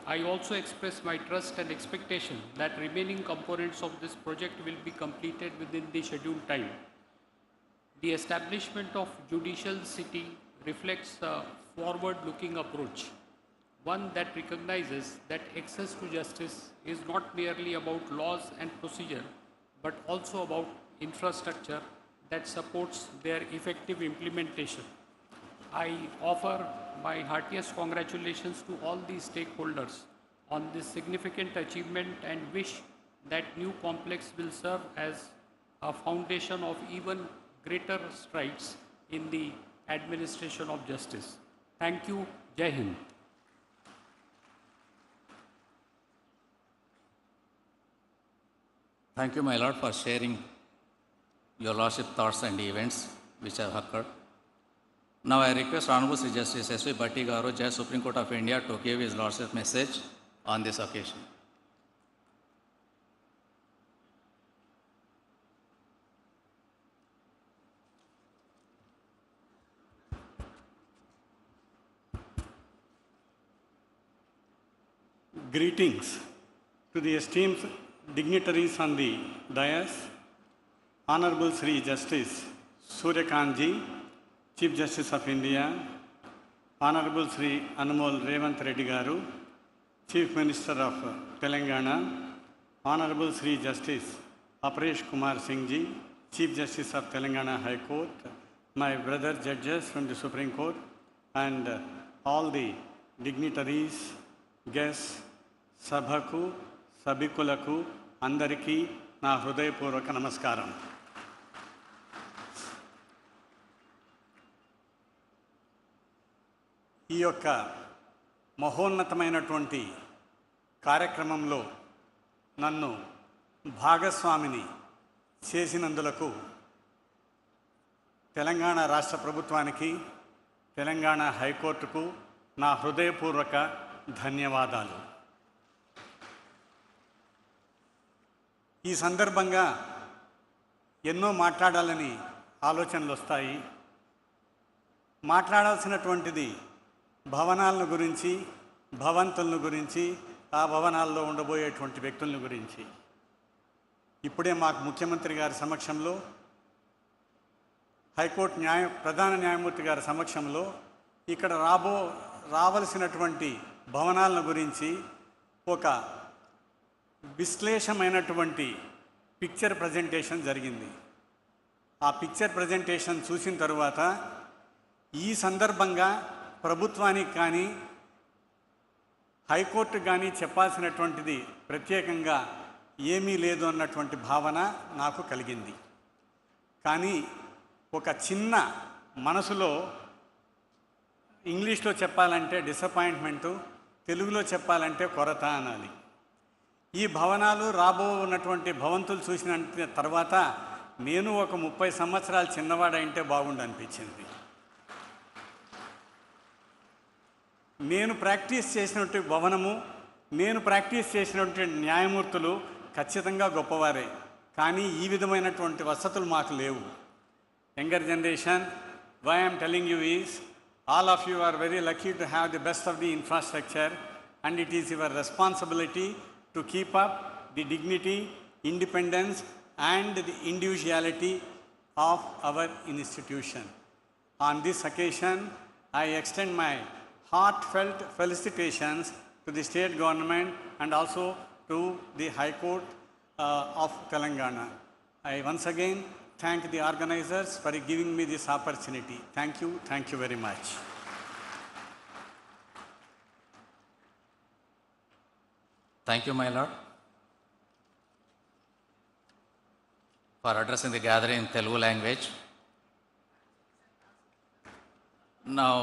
I also express my trust and expectation that remaining components of this project will be completed within the scheduled time. The establishment of Judicial City reflects a forward-looking approach, one that recognizes that access to justice is not merely about laws and procedure, but also about infrastructure that supports their effective implementation. I offer my heartiest congratulations to all the stakeholders on this significant achievement and wish that new complex will serve as a foundation of even greater strides in the administration of justice. Thank you. Jai Hind. Thank you, my lord, for sharing your lordship thoughts and events which have occurred. Now I request Honorable Sri Justice S.V. Bhatti Garu, Judge Supreme Court of India, to give his lordship message on this occasion. Greetings to the esteemed dignitaries on the dais, Honorable Sri Justice Suryakantji, Chief Justice of India, Honorable Sri A.Revanth Reddy Garu, Chief Minister of Telangana, Honorable Sri Justice Aparesh Kumar Singh Ji, Chief Justice of Telangana High Court, my brother judges from the Supreme Court, and all the dignitaries, guests, సభకు సభికులకు అందరికీ నా హృదయపూర్వక నమస్కారం. ఈ యొక్క మహోన్నతమైనటువంటి కార్యక్రమంలో నన్ను భాగస్వామిని చేసినందులకు తెలంగాణ రాష్ట్ర ప్రభుత్వానికి, తెలంగాణ హైకోర్టుకు నా హృదయపూర్వక ధన్యవాదాలు. ఈ సందర్భంగా ఎన్నో మాట్లాడాలని ఆలోచనలు వస్తాయి. మాట్లాడాల్సినటువంటిది భవనాలను గురించి, భవంతులను గురించి, ఆ భవనాల్లో ఉండబోయేటువంటి వ్యక్తులను గురించి. ఇప్పుడే మాకు ముఖ్యమంత్రి గారి సమక్షంలో, హైకోర్టు ప్రధాన న్యాయమూర్తి గారి సమక్షంలో ఇక్కడ రావలసినటువంటి భవనాలను గురించి ఒక విశ్లేషమైనటువంటి పిక్చర్ ప్రజెంటేషన్ జరిగింది. ఆ పిక్చర్ ప్రజెంటేషన్ చూసిన తరువాత ఈ సందర్భంగా ప్రభుత్వానికి కానీ హైకోర్టుకు కానీ చెప్పాల్సినటువంటిది ప్రత్యేకంగా ఏమీ లేదు అన్నటువంటి భావన నాకు కలిగింది. కానీ ఒక చిన్న మనసులో, ఇంగ్లీష్లో చెప్పాలంటే డిసప్పాయింట్మెంటు, తెలుగులో చెప్పాలంటే కొరత అనాలి. ఈ భవనాలు ఉన్నటువంటి భవంతులు చూసిన తర్వాత నేను ఒక 30 సంవత్సరాలు చిన్నవాడంటే బాగుండు అనిపించింది. నేను ప్రాక్టీస్ చేసినటువంటి భవనము, నేను ప్రాక్టీస్ చేసినటువంటి న్యాయమూర్తులు ఖచ్చితంగా గొప్పవారే, కానీ ఈ విధమైనటువంటి వసతులు మాకు లేవు. Younger generation, why I am telling you is, all of you are very lucky to have the best of the infrastructure, and it is your responsibility to keep up the dignity, independence, and the individuality of our institution. On this occasion, I extend my heartfelt felicitations to the state government and also to the High Court of Telangana. I once again thank the organizers for giving me this opportunity. Thank you very much. Thank you, my lord, for addressing the gathering in Telugu language. Now,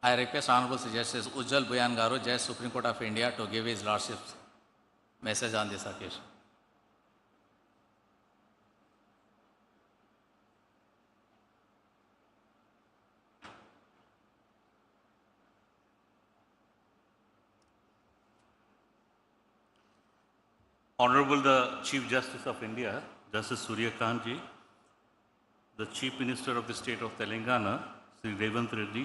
I request Honorable Sri Justice Ujjal Buyan Garu, Judge Supreme Court of India, to give his lordship's message on this occasion. Honorable the Chief Justice of India, Justice Suryakantji, the Chief Minister of the State of Telangana, Sri A.Revanth Reddy,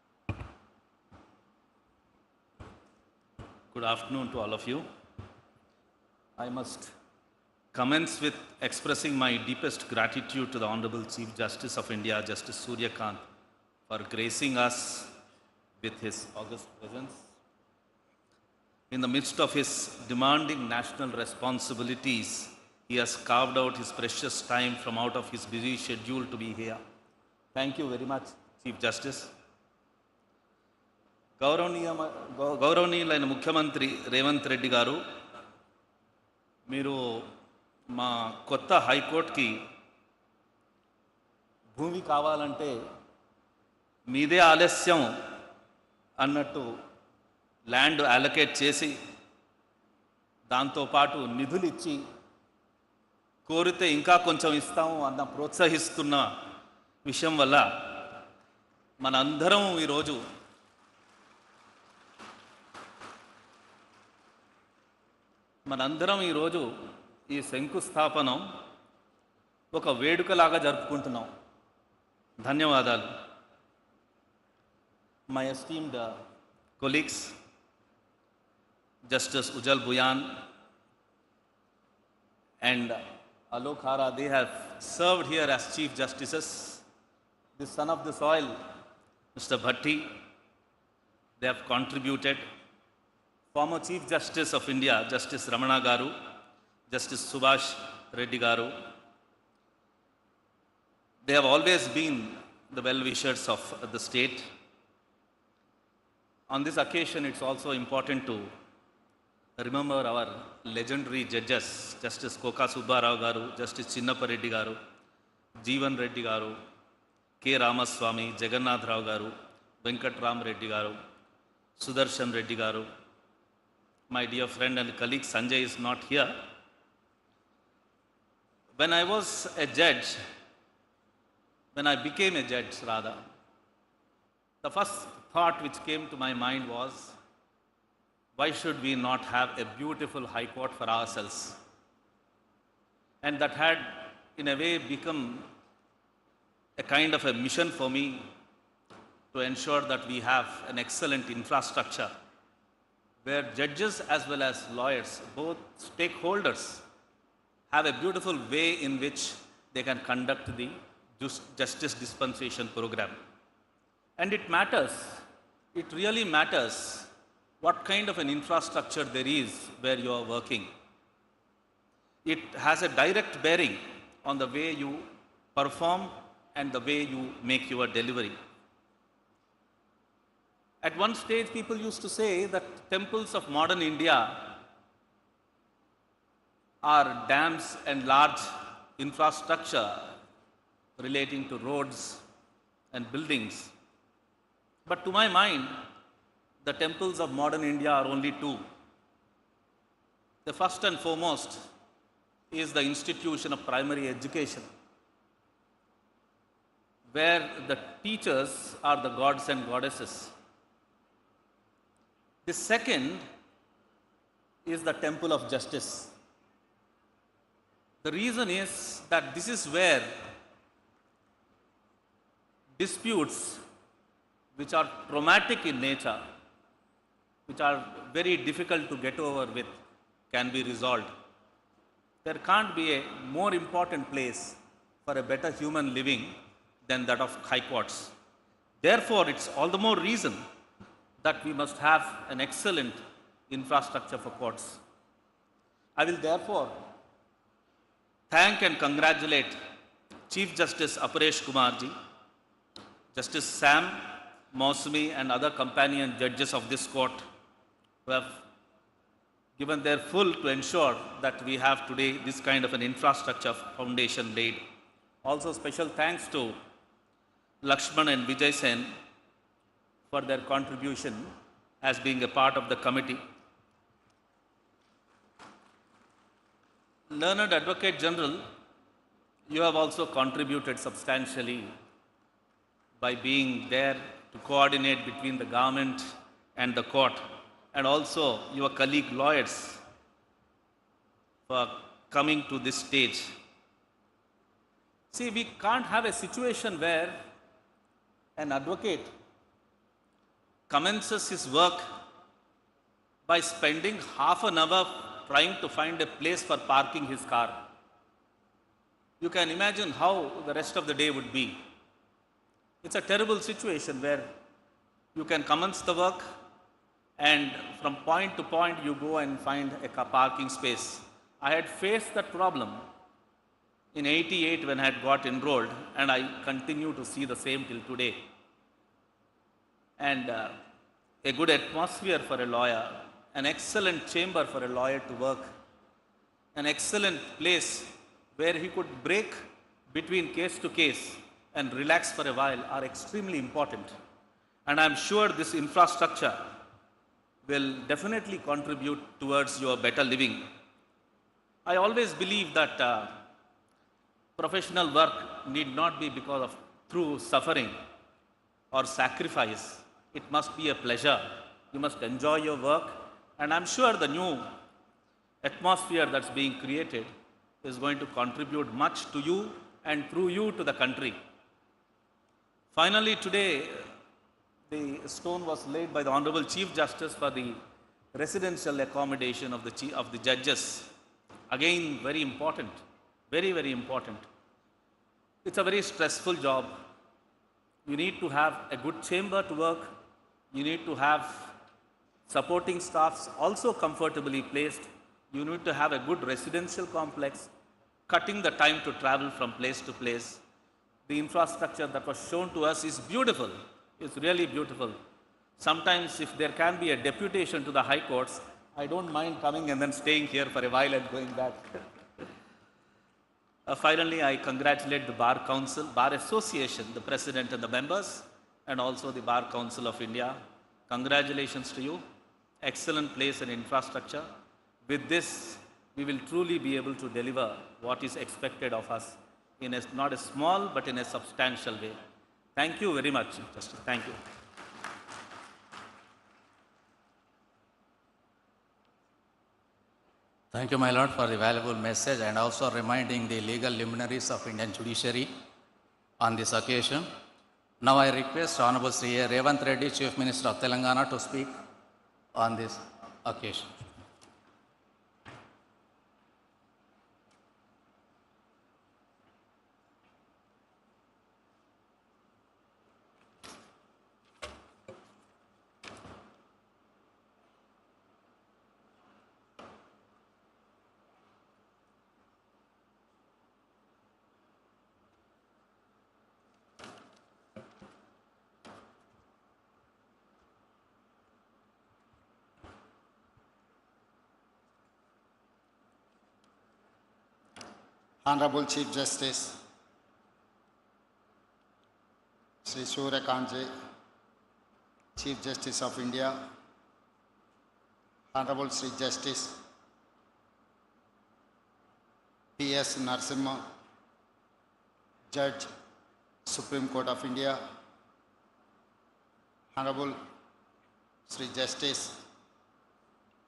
Good afternoon to all of you. I must commence with expressing my deepest gratitude to the Honorable Chief Justice of India, Justice Surya Kant, for gracing us with his august presence. In the midst of his demanding national responsibilities, he has carved out his precious time from out of his busy schedule to be here. Thank you very much, Chief Justice. గౌరవనీయులైన ముఖ్యమంత్రి రేవంత్ రెడ్డి గారు, మీరు మా కొత్త హైకోర్టుకి భూమి కావాలంటే మీదే ఆలస్యం అన్నట్టు ల్యాండ్ అలొకేట్ చేసి దాంతోపాటు నిధులు ఇచ్చి కోరితే ఇంకా కొంచెం ఇస్తాము అన్న ప్రోత్సహిస్తున్న విషయం వల్ల మనందరం ఈరోజు ఈ శంకుస్థాపనం ఒక వేడుకలాగా జరుపుకుంటున్నాం. ధన్యవాదాలు. My esteemed colleagues, Justice Ujjal Bhuyan and Alok Hara, they have served here as Chief Justices. The son of the soil, Mr. Bhatti, they have contributed. Former Chief Justice of India, Justice Ramana Garu, Justice Subhash Reddy Garu, they have always been the well-wishers of the state. On this occasion, it's also important to remember our legendary judges, Justice Koka Subbarao Garu, Justice Chinnappa Reddy Garu, Jeevan Reddy Garu, K. Ramaswamy, Jagannath Rao Garu, Venkat Ram Reddy Garu, Sudarshan Reddy Garu. My dear friend and colleague Sanjay is not here. When I became a judge rather, the first thought which came to my mind was, why should we not have a beautiful high court for ourselves? And that had in a way become a kind of a mission for me to ensure that we have an excellent infrastructure where judges as well as lawyers, both stakeholders, have a beautiful way in which they can conduct the justice dispensation program. And it matters, it really matters what kind of an infrastructure there is where you are working. It has a direct bearing on the way you perform and the way you make your delivery. At one stage, people used to say that temples of modern India are dams and large infrastructure relating to roads and buildings. But to my mind, the temples of modern India are only two. The first and foremost is the institution of primary education, where the teachers are the gods and goddesses. The second is the temple of justice. The reason is that this is where disputes which are traumatic in nature, which are very difficult to get over with, can be resolved. There can't be a more important place for a better human living than that of high courts. Therefore, it's all the more reason that we must have an excellent infrastructure for courts. I will therefore thank and congratulate Chief Justice Aparesh Kumarji, Justice Sam Mausami and other companion judges of this court who have given their full to ensure that we have today this kind of an infrastructure foundation laid. Also special thanks to Lakshman and Vijay Sen for their contribution as being a part of the committee. Learned Advocate General, you have also contributed substantially by being there to coordinate between the government and the court, and also your colleague lawyers for coming to this stage. See, we can't have a situation where an advocate commences his work by spending half an hour trying to find a place for parking his car. You can imagine how the rest of the day would be. It's a terrible situation where you can commence the work and from point to point you go and find a parking space. I had faced that problem in 88 when I had got enrolled, and I continue to see the same till today. And a good atmosphere for a lawyer, an excellent chamber for a lawyer to work, an excellent place where he could break between case to case and relax for a while are extremely important. And I'm sure this infrastructure will definitely contribute towards your better living. I always believe that professional work need not be because of through suffering or sacrifice. It must be a pleasure. You must enjoy your work, and I'm sure the new atmosphere that's being created is going to contribute much to you and through you to the country. Finally, today, the stone was laid by the Honorable Chief Justice for the residential accommodation of the judges. Again, very important, very, very important. It's a very stressful job. You need to have a good chamber to work. You need to have supporting staffs also comfortably placed. You need to have a good residential complex, cutting the time to travel from place to place. The infrastructure that was shown to us is beautiful. It's really beautiful. Sometimes if there can be a deputation to the high courts, I don't mind coming and then staying here for a while and going back. Finally, I congratulate the Bar Council, Bar Association, the President and the members, and also the Bar Council of India. Congratulations to you. Excellent place and infrastructure. With this, we will truly be able to deliver what is expected of us in a, not a small, but in a substantial way. Thank you very much, Chief Justice. Thank you. Thank you, my Lord, for the valuable message and also reminding the legal luminaries of Indian judiciary on this occasion. Now I request Honorable Sri A.Revanth Reddy, Chief Minister of Telangana, to speak on this occasion. Honorable Chief Justice Sri Suryakanji, Chief Justice of India, Honorable Sri Justice P.S. Narasimha, Judge, Supreme Court of India, Honorable Sri Justice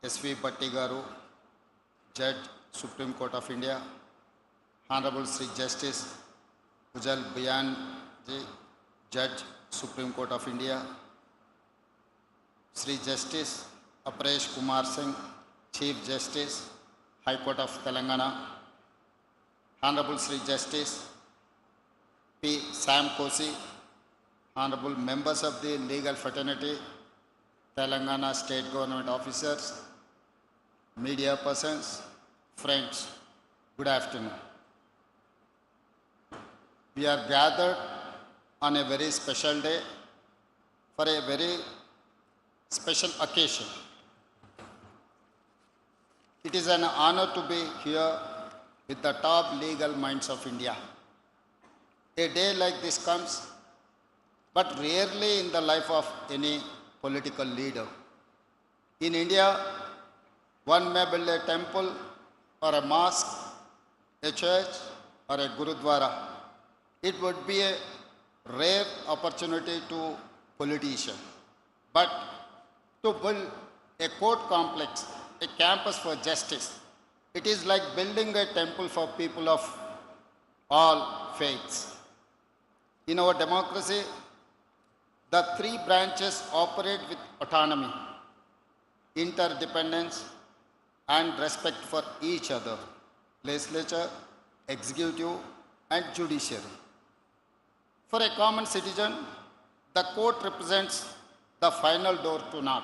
S.V. Bhatti Garu, Judge, Supreme Court of India, Honorable Sri Justice Ujjal Bayanji, Judge, Supreme Court of India, Sri Justice Aparesh Kumar Singh, Chief Justice, High Court of Telangana, Honorable Sri Justice P. Sam Kosi, Honorable members of the legal fraternity, Telangana state government officers, media persons, friends, good afternoon. We are gathered on a very special day for a very special occasion. It is an honor to be here with the top legal minds of India. A day like this comes, but rarely in the life of any political leader. In India, one may build a temple or a mosque, a church or a gurudwara. It would be a rare opportunity to politicians. But to build a court complex, a campus for justice, it is like building a temple for people of all faiths. In our democracy, the three branches operate with autonomy. interdependence, and respect for each other, legislature, executive, and judiciary. For a common citizen, the court represents the final door to knock,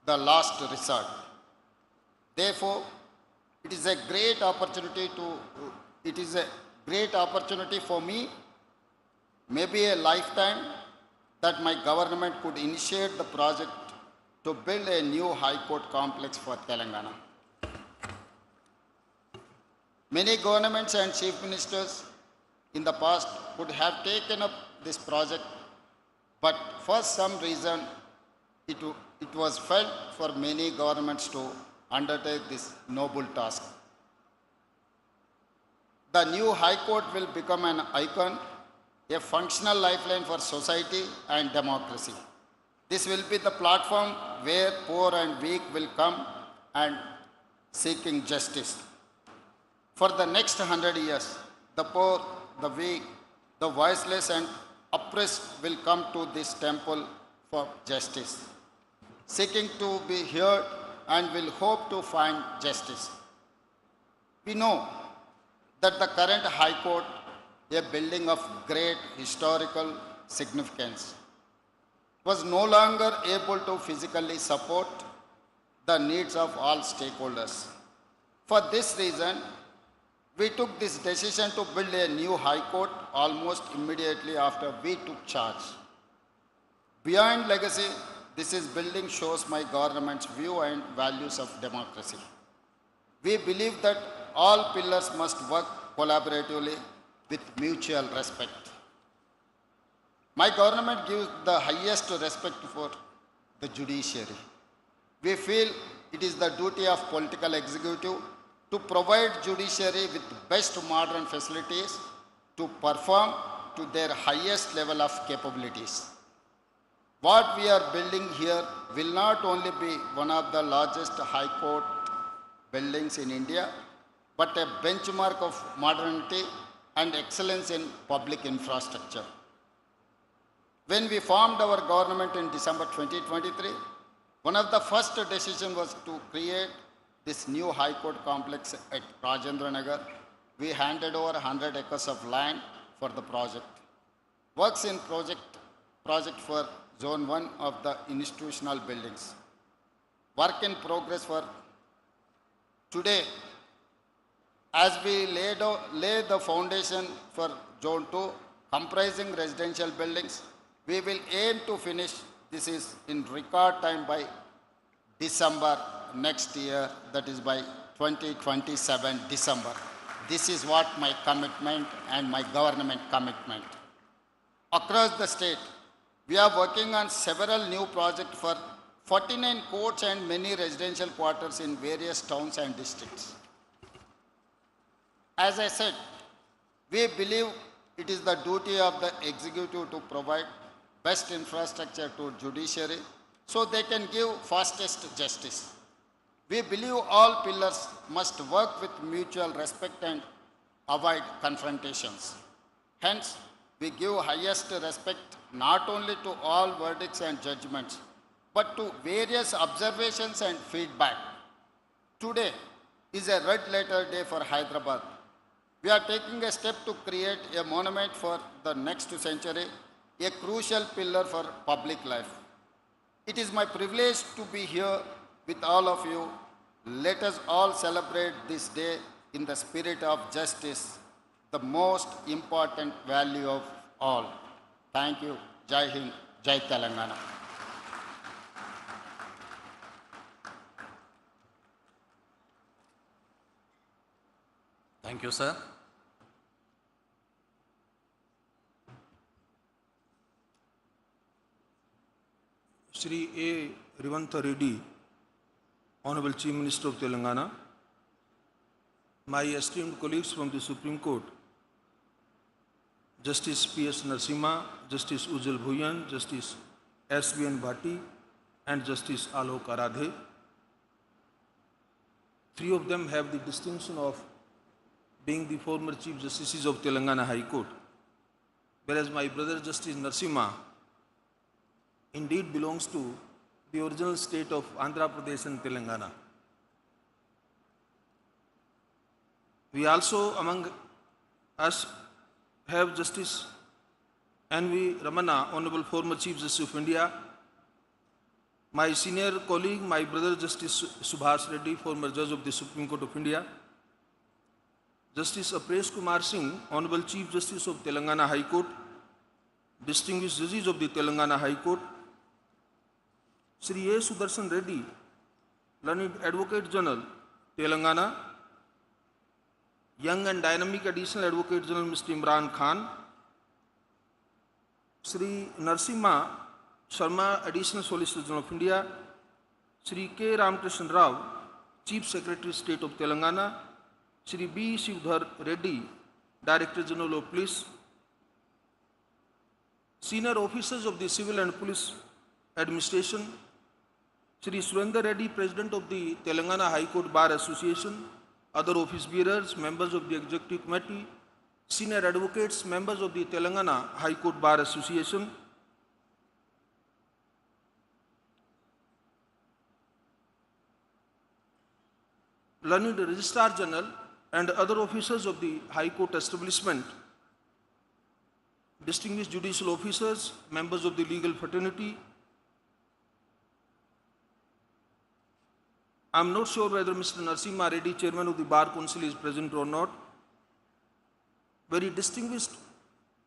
the last resort. Therefore, it is a great opportunity for me, maybe a lifetime, that my government could initiate the project to build a new High Court complex for Telangana. Many governments and chief ministers in the past would have taken up this project, but for some reason it was felt for many governments to undertake this noble task. The new High Court will become an icon, a functional lifeline for society and democracy. This will be the platform where poor and weak will come and seeking justice. For the next 100 years, the poor, the weak, the voiceless and oppressed will come to this temple for justice, seeking to be heard and will hope to find justice. We know that the current High Court, a building of great historical significance, was no longer able to physically support the needs of all stakeholders. For this reason, we took this decision to build a new High Court almost immediately after we took charge. Beyond legacy, this building shows my government's view and values of democracy. We believe that all pillars must work collaboratively with mutual respect. My government gives the highest respect for the judiciary. We feel it is the duty of political executive to provide judiciary with best modern facilities to perform to their highest level of capabilities. What we are building here will not only be one of the largest High Court buildings in India, but a benchmark of modernity and excellence in public infrastructure. When we formed our government in December 2023, one of the first decisions was to create this new High Court complex at Rajendra Nagar. We handed over 100 acres of land for the project. Works in project for Zone 1 of the institutional buildings. Work in progress for today. As we lay the foundation for Zone 2, comprising residential buildings, we will aim to finish this is in record time by December next year, that is by 2027 December. This is what my commitment and my government commitment. Across the state, we are working on several new projects for 49 courts and many residential quarters in various towns and districts. As I said, we believe it is the duty of the executive to provide best infrastructure to judiciary so they can give fastest justice. We believe all pillars must work with mutual respect and avoid confrontations. Hence, we give highest respect not only to all verdicts and judgments, but to various observations and feedback. Today is a red letter day for Hyderabad. We are taking a step to create a monument for the next century, a crucial pillar for public life. It is my privilege to be here with all of you. Let us all celebrate this day in the spirit of justice, the most important value of all. Thank you. Jai Hind, Jai Telangana. Thank you, sir. Shri A.Revanth Reddy, Honorable Chief Minister of Telangana, my esteemed colleagues from the Supreme Court, Justice P.S. Narasimha, Justice Ujjwal Bhuyan, Justice S.V.N. Bhatti, and Justice Alok Aradhe. Three of them have the distinction of being the former Chief Justices of Telangana High Court, whereas my brother Justice Narasimha indeed belongs to the the original state of Andhra Pradesh and Telangana. We also among us have Justice N.V. Ramana, Honorable former Chief Justice of India, my senior colleague, my brother Justice Subhash Reddy, former Judge of the Supreme Court of India, Justice Apresh Kumar Singh, Honorable Chief Justice of Telangana High Court, distinguished judges of the Telangana High Court, Sri A. Sudarshan Reddy, Learned Advocate General, Telangana, young and dynamic Additional Advocate General Mr. Imran Khan, Sri Narasimha Sharma, Additional Solicitor General of India, Sri K. Ramakrishnan Rao, Chief Secretary State of Telangana, Sri B. Shivdhar Reddy, Director General of Police, senior officers of the Civil and Police Administration, Sri Surendra Reddy, President of the Telangana High Court Bar Association, other office bearers, members of the Executive Committee, senior advocates, members of the Telangana High Court Bar Association, learned Registrar General and other officers of the High Court establishment, distinguished judicial officers, members of the legal fraternity. I am not sure whether Mr. Narasimha Reddy, Chairman of the Bar Council, is present or not. Very distinguished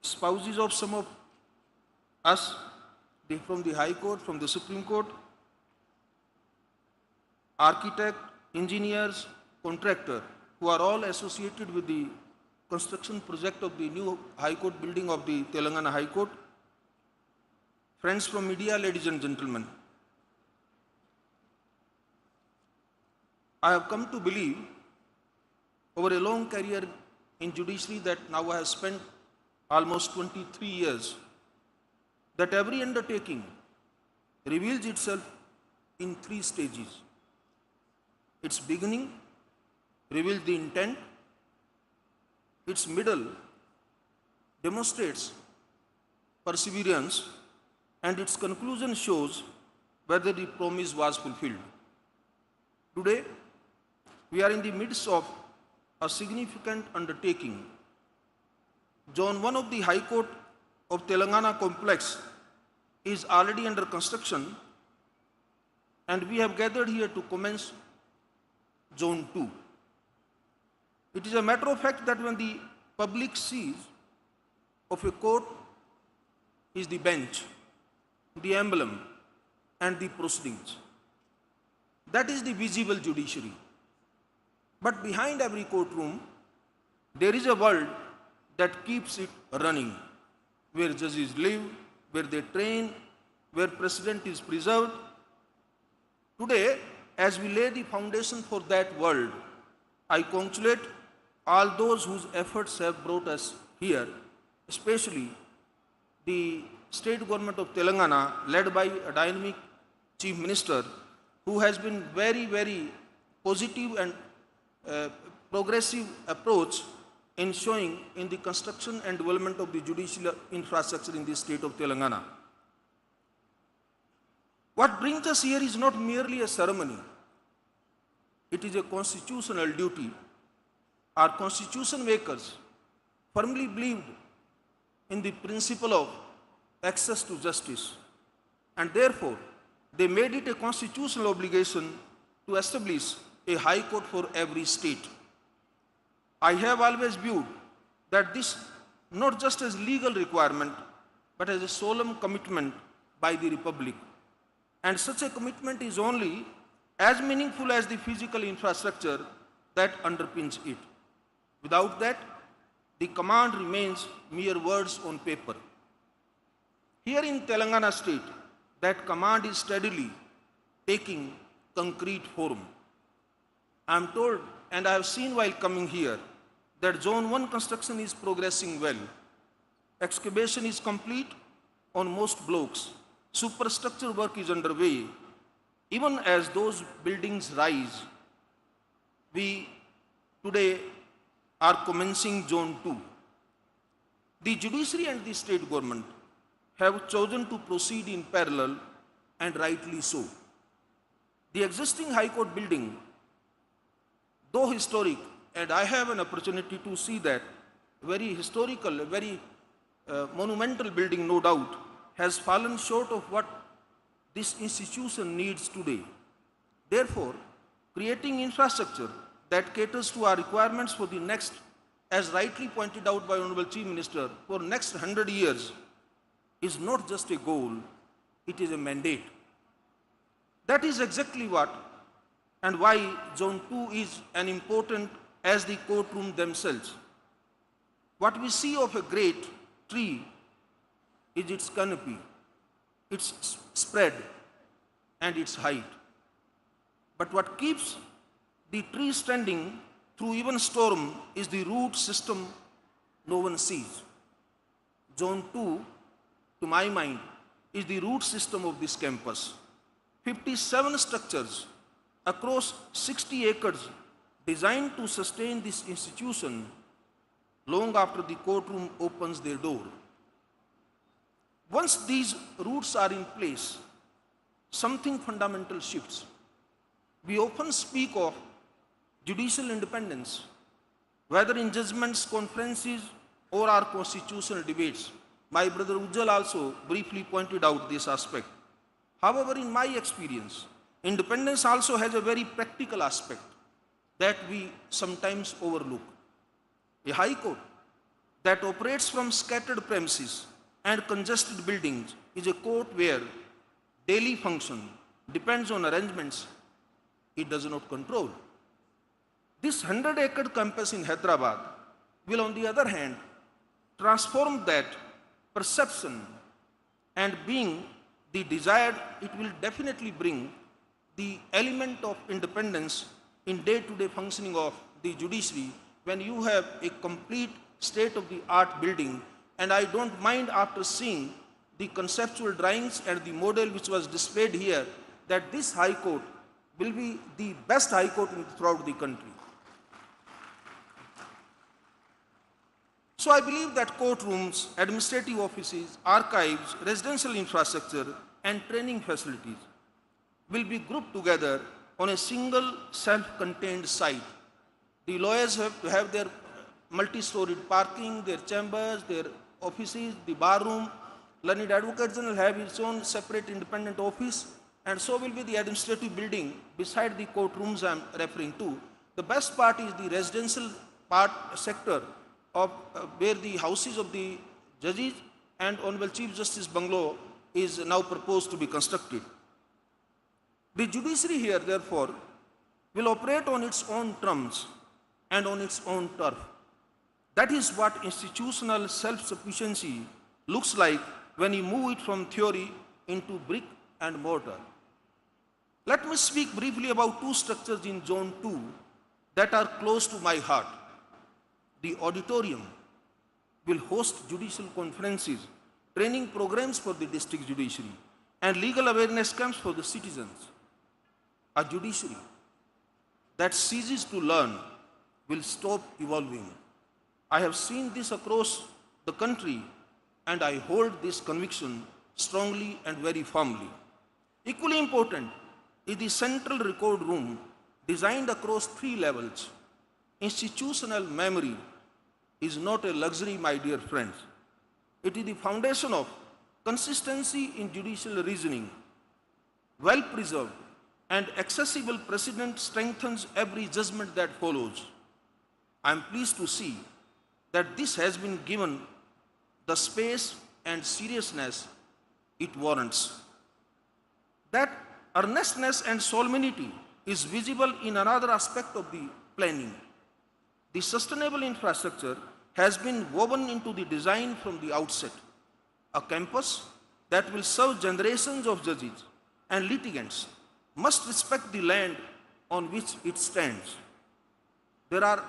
spouses of some of us from the High Court, from the Supreme Court, architect, engineers, contractor, who are all associated with the construction project of the new High Court building of the Telangana High Court. Friends from media, ladies and gentlemen, I have come to believe over a long career in judiciary that now I have spent almost 23 years, that every undertaking reveals itself in 3 stages. Its beginning reveals the intent, its middle demonstrates perseverance, and its conclusion shows whether the promise was fulfilled. Today, we are in the midst of a significant undertaking. Zone 1 of the High Court of Telangana complex is already under construction, and we have gathered here to commence Zone 2. It is a matter of fact that when the public sees of a court is the bench, the emblem, and the proceedings. That is the visible judiciary. But behind every courtroom, there is a world that keeps it running, where judges live, where they train, where precedent is preserved. Today, as we lay the foundation for that world, I congratulate all those whose efforts have brought us here, especially the state government of Telangana, led by a dynamic chief minister, who has been very, very positive and progressive approach in showing in the construction and development of the judicial infrastructure in the state of Telangana. What brings us here is not merely a ceremony. It is a constitutional duty. Our constitution makers firmly believed in the principle of access to justice, and therefore they made it a constitutional obligation to establish a high court for every state. I have always viewed that this not just as legal requirement, but as a solemn commitment by the Republic. And such a commitment is only as meaningful as the physical infrastructure that underpins it. Without that, the command remains mere words on paper. Here in Telangana state, that command is steadily taking concrete form. I am told, and I have seen while coming here, that Zone 1 construction is progressing well. Excavation is complete on most blocks. Superstructure work is underway. Even as those buildings rise, we today are commencing Zone 2. The judiciary and the state government have chosen to proceed in parallel, and rightly so. The existing High Court building, though historic, and I have an opportunity to see that, very historical, very monumental building, no doubt, has fallen short of what this institution needs today. Therefore, creating infrastructure that caters to our requirements for the next, as rightly pointed out by Honorable Chief Minister, for next 100 years is not just a goal, it is a mandate. That is exactly what and why Zone 2 is an important as the courtroom themselves. What we see of a great tree is its canopy, its spread, and its height. But what keeps the tree standing through even storm is the root system no one sees. Zone 2, to my mind, is the root system of this campus. 57 structures across 60 acres designed to sustain this institution long after the courtroom opens their door. Once these roots are in place, something fundamental shifts. We often speak of judicial independence, whether in judgments, conferences, or our constitutional debates. My brother Ujjal also briefly pointed out this aspect. However, in my experience, independence also has a very practical aspect that we sometimes overlook. A high court that operates from scattered premises and congested buildings is a court where daily function depends on arrangements it does not control. This 100-acre campus in Hyderabad will, on the other hand, transform that perception, and being the desired, it will definitely bring the element of independence in day-to-day functioning of the judiciary when you have a complete state-of-the-art building. And I don't mind, after seeing the conceptual drawings and the model which was displayed here, that this high court will be the best high court throughout the country. So I believe that courtrooms, administrative offices, archives, residential infrastructure, and training facilities will be grouped together on a single self-contained site. The lawyers have to have their multi-storied parking, their chambers, their offices, the bar room. Learned Advocate General have its own separate independent office, and so will be the administrative building beside the courtrooms I am referring to. The best part is the residential sector of where the houses of the judges and Honorable Chief Justice Bungalow is now proposed to be constructed. The judiciary here, therefore, will operate on its own terms and on its own turf. That is what institutional self-sufficiency looks like when you move it from theory into brick and mortar. Let me speak briefly about two structures in Zone 2 that are close to my heart. The auditorium will host judicial conferences, training programs for the district judiciary, and legal awareness camps for the citizens. A judiciary that ceases to learn will stop evolving. I have seen this across the country, and I hold this conviction strongly and very firmly. Equally important is the central record room designed across 3 levels. Institutional memory is not a luxury, my dear friends. It is the foundation of consistency in judicial reasoning. Well preserved and accessible precedent strengthens every judgment that follows. I am pleased to see that this has been given the space and seriousness it warrants. That earnestness and solemnity is visible in another aspect of the planning. The sustainable infrastructure has been woven into the design from the outset. A campus that will serve generations of judges and litigants must respect the land on which it stands. There are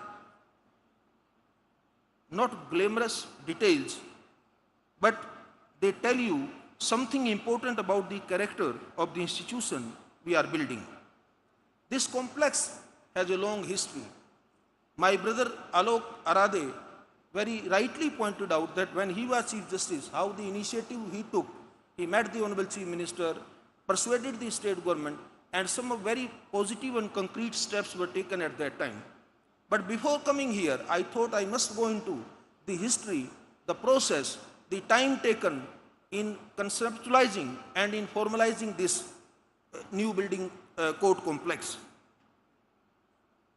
not glamorous details, but they tell you something important about the character of the institution we are building. This complex has a long history. My brother Alok Arade very rightly pointed out that when he was Chief Justice, how the initiative he took, he met the Honorable Chief Minister, persuaded the state government, and some very positive and concrete steps were taken at that time. But before coming here, I thought I must go into the history, the process, the time taken in conceptualizing and in formalizing this new building court complex.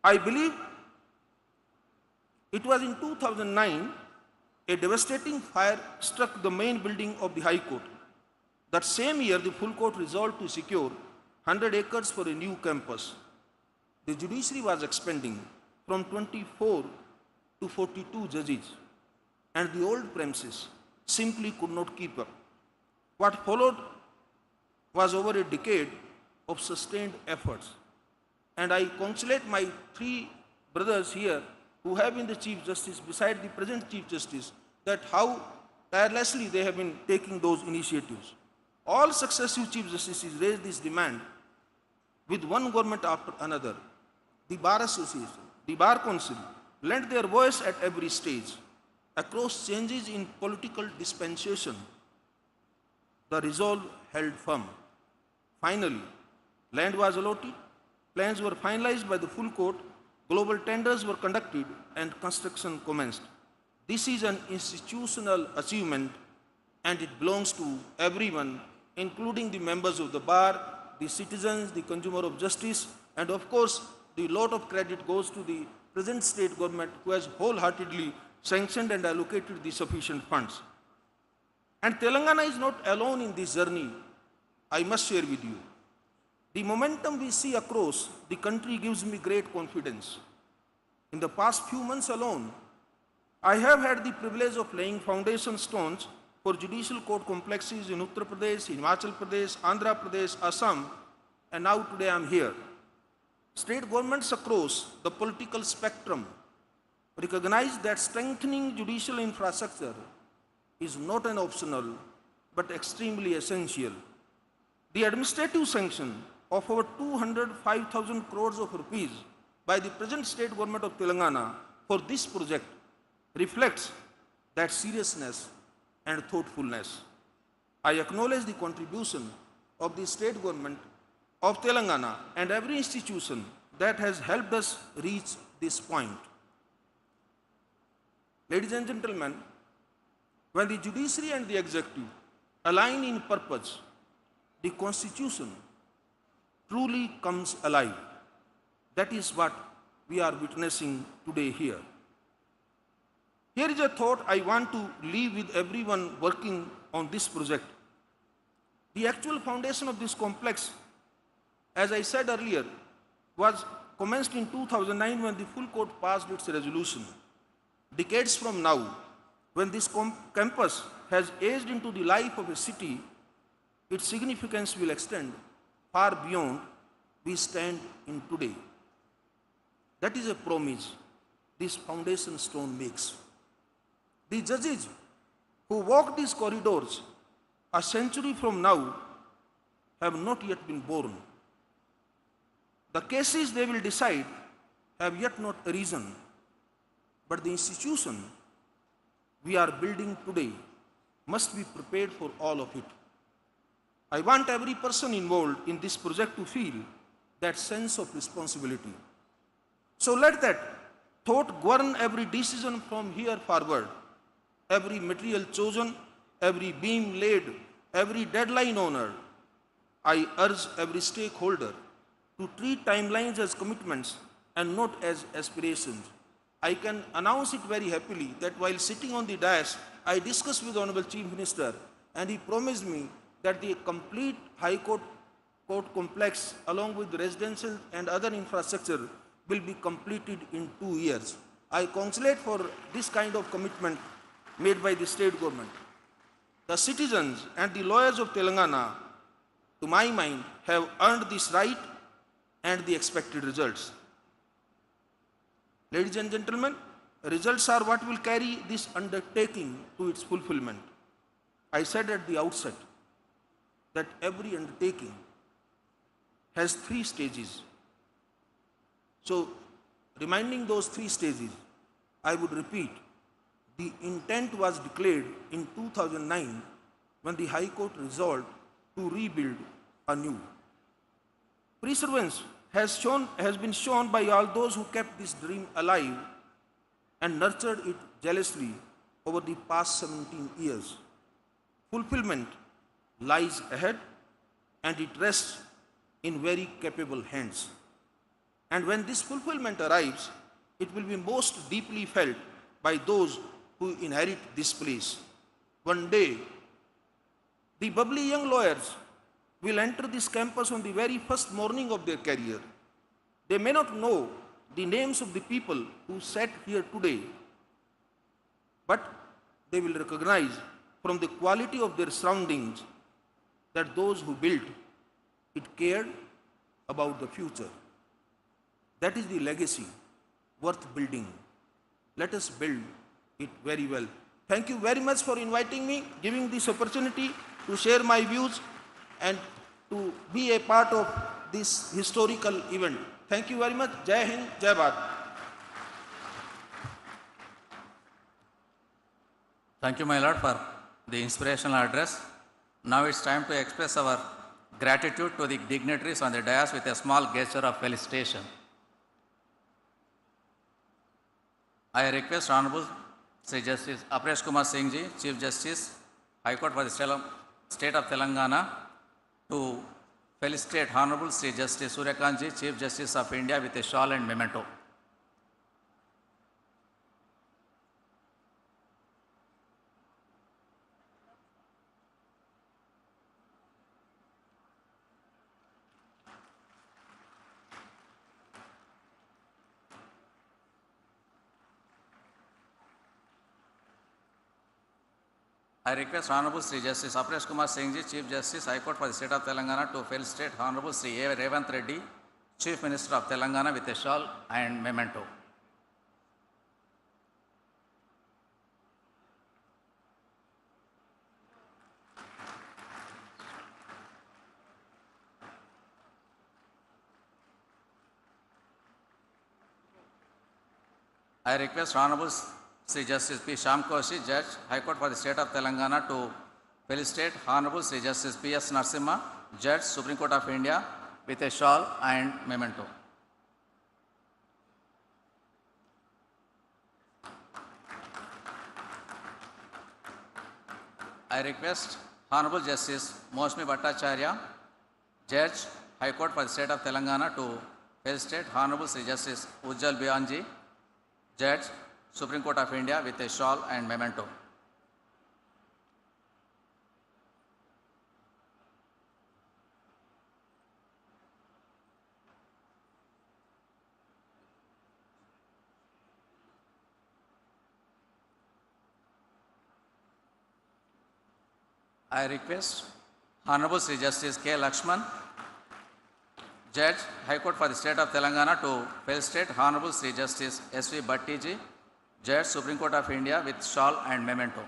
I believe it was in 2009 a devastating fire struck the main building of the High Court. That same year, the full court resolved to secure 100 acres for a new campus. The judiciary was expanding from 24 to 42 judges, and the old premises simply could not keep up. What followed was over a decade of sustained efforts, and I congratulate my three brothers here who have been the Chief Justice beside the present Chief Justice, that how tirelessly they have been taking those initiatives. All successive Chief Justices raised this demand with one government after another. The Bar Association, the Bar Council lent their voice at every stage. Across changes in political dispensation, the resolve held firm. Finally, land was allotted, plans were finalized by the full court, global tenders were conducted, and construction commenced. This is an institutional achievement, and it belongs to everyone, including the members of the bar, the citizens, the consumer of justice, and of course, the lot of credit goes to the present state government who has wholeheartedly sanctioned and allocated the sufficient funds. And Telangana is not alone in this journey, I must share with you. The momentum we see across the country gives me great confidence. In the past few months alone, I have had the privilege of laying foundation stones for judicial court complexes in Uttar Pradesh, Himachal Pradesh, Andhra Pradesh, Assam, and now today I am here. State governments across the political spectrum recognize that strengthening judicial infrastructure is not an optional but extremely essential. The administrative sanction of over 205,000 crores of rupees by the present state government of Telangana for this project reflects that seriousness and thoughtfulness. I acknowledge the contribution of the state government of Telangana and every institution that has helped us reach this point. Ladies and gentlemen, when the judiciary and the executive align in purpose, the Constitution truly comes alive. That is what we are witnessing today here. Here is a thought I want to leave with everyone working on this project. The actual foundation of this complex, as I said earlier, was commenced in 2009 when the full court passed its resolution. Decades from now, when this campus has aged into the life of a city, its significance will extend far beyond we stand in today. That is a promise this foundation stone makes. The judges who walk these corridors a century from now have not yet been born. The cases they will decide have yet not arisen, but the institution we are building today must be prepared for all of it. I want every person involved in this project to feel that sense of responsibility. So let that thought govern every decision from here forward. Every material chosen, every beam laid, every deadline honored. I urge every stakeholder to treat timelines as commitments and not as aspirations. I can announce it very happily that while sitting on the dais, I discussed with Honorable Chief Minister, and he promised me that the complete High Court complex along with residential and other infrastructure will be completed in 2 years. I congratulate for this kind of commitment made by the state government. The citizens and the lawyers of Telangana, to my mind, have earned this right and the expected results. Ladies and gentlemen, results are what will carry this undertaking to its fulfillment. I said at the outset that every undertaking has 3 stages. So, reminding those 3 stages, I would repeat, the intent was declared in 2009 when the High Court resolved to rebuild anew. Perseverance has been shown by all those who kept this dream alive and nurtured it jealously over the past 17 years. Fulfillment lies ahead and it rests in very capable hands. And when this fulfillment arrives, it will be most deeply felt by those who inherit this place. One day, the bubbly young lawyers will enter this campus on the very first morning of their career. They may not know the names of the people who sat here today, but they will recognize from the quality of their surroundings that those who built it cared about the future. That is the legacy worth building. Let us build it very well. Thank you very much for inviting me, giving this opportunity to share my views and to be a part of this historical event. Thank you very much. Jai Hind, Jai Bharat. Thank you, my lord, for the inspirational address. Now it's time to express our gratitude to the dignitaries on the dais with a small gesture of felicitation. I request Honorable Sri Justice Aparesh Kumar Singh Ji, Chief Justice, High Court for the State of Telangana, to felicitate Honorable Sri Justice Suryakanth Ji, Chief Justice of India, with a shawl and memento. I request Honorable Sri Justice Aparesh Kumar Singh Ji, Chief Justice, High Court for the State of Telangana, to felicitate Honorable Sri A.Revanth Reddy, Chief Minister of Telangana, with a shawl and memento. I request Honorable Sri Justice P. Shamkoshi, Judge, High Court for the State of Telangana, to felicitate Honorable Sri Justice P.S. Narasimha, Judge, Supreme Court of India, with a shawl and memento. I request Honorable Justice Mosmi Bhattacharya, Judge, High Court for the State of Telangana, to felicitate Honorable Sri Justice Ujjal Bianji, Judge, Supreme Court of India, with a shawl and memento. I request Honorable Sri Justice K. Lakshman, Judge, High Court for the State of Telangana, to felicitate Honorable Sri Justice S.V. Bhatti Ji, Judge, Supreme Court of India, with shawl and memento.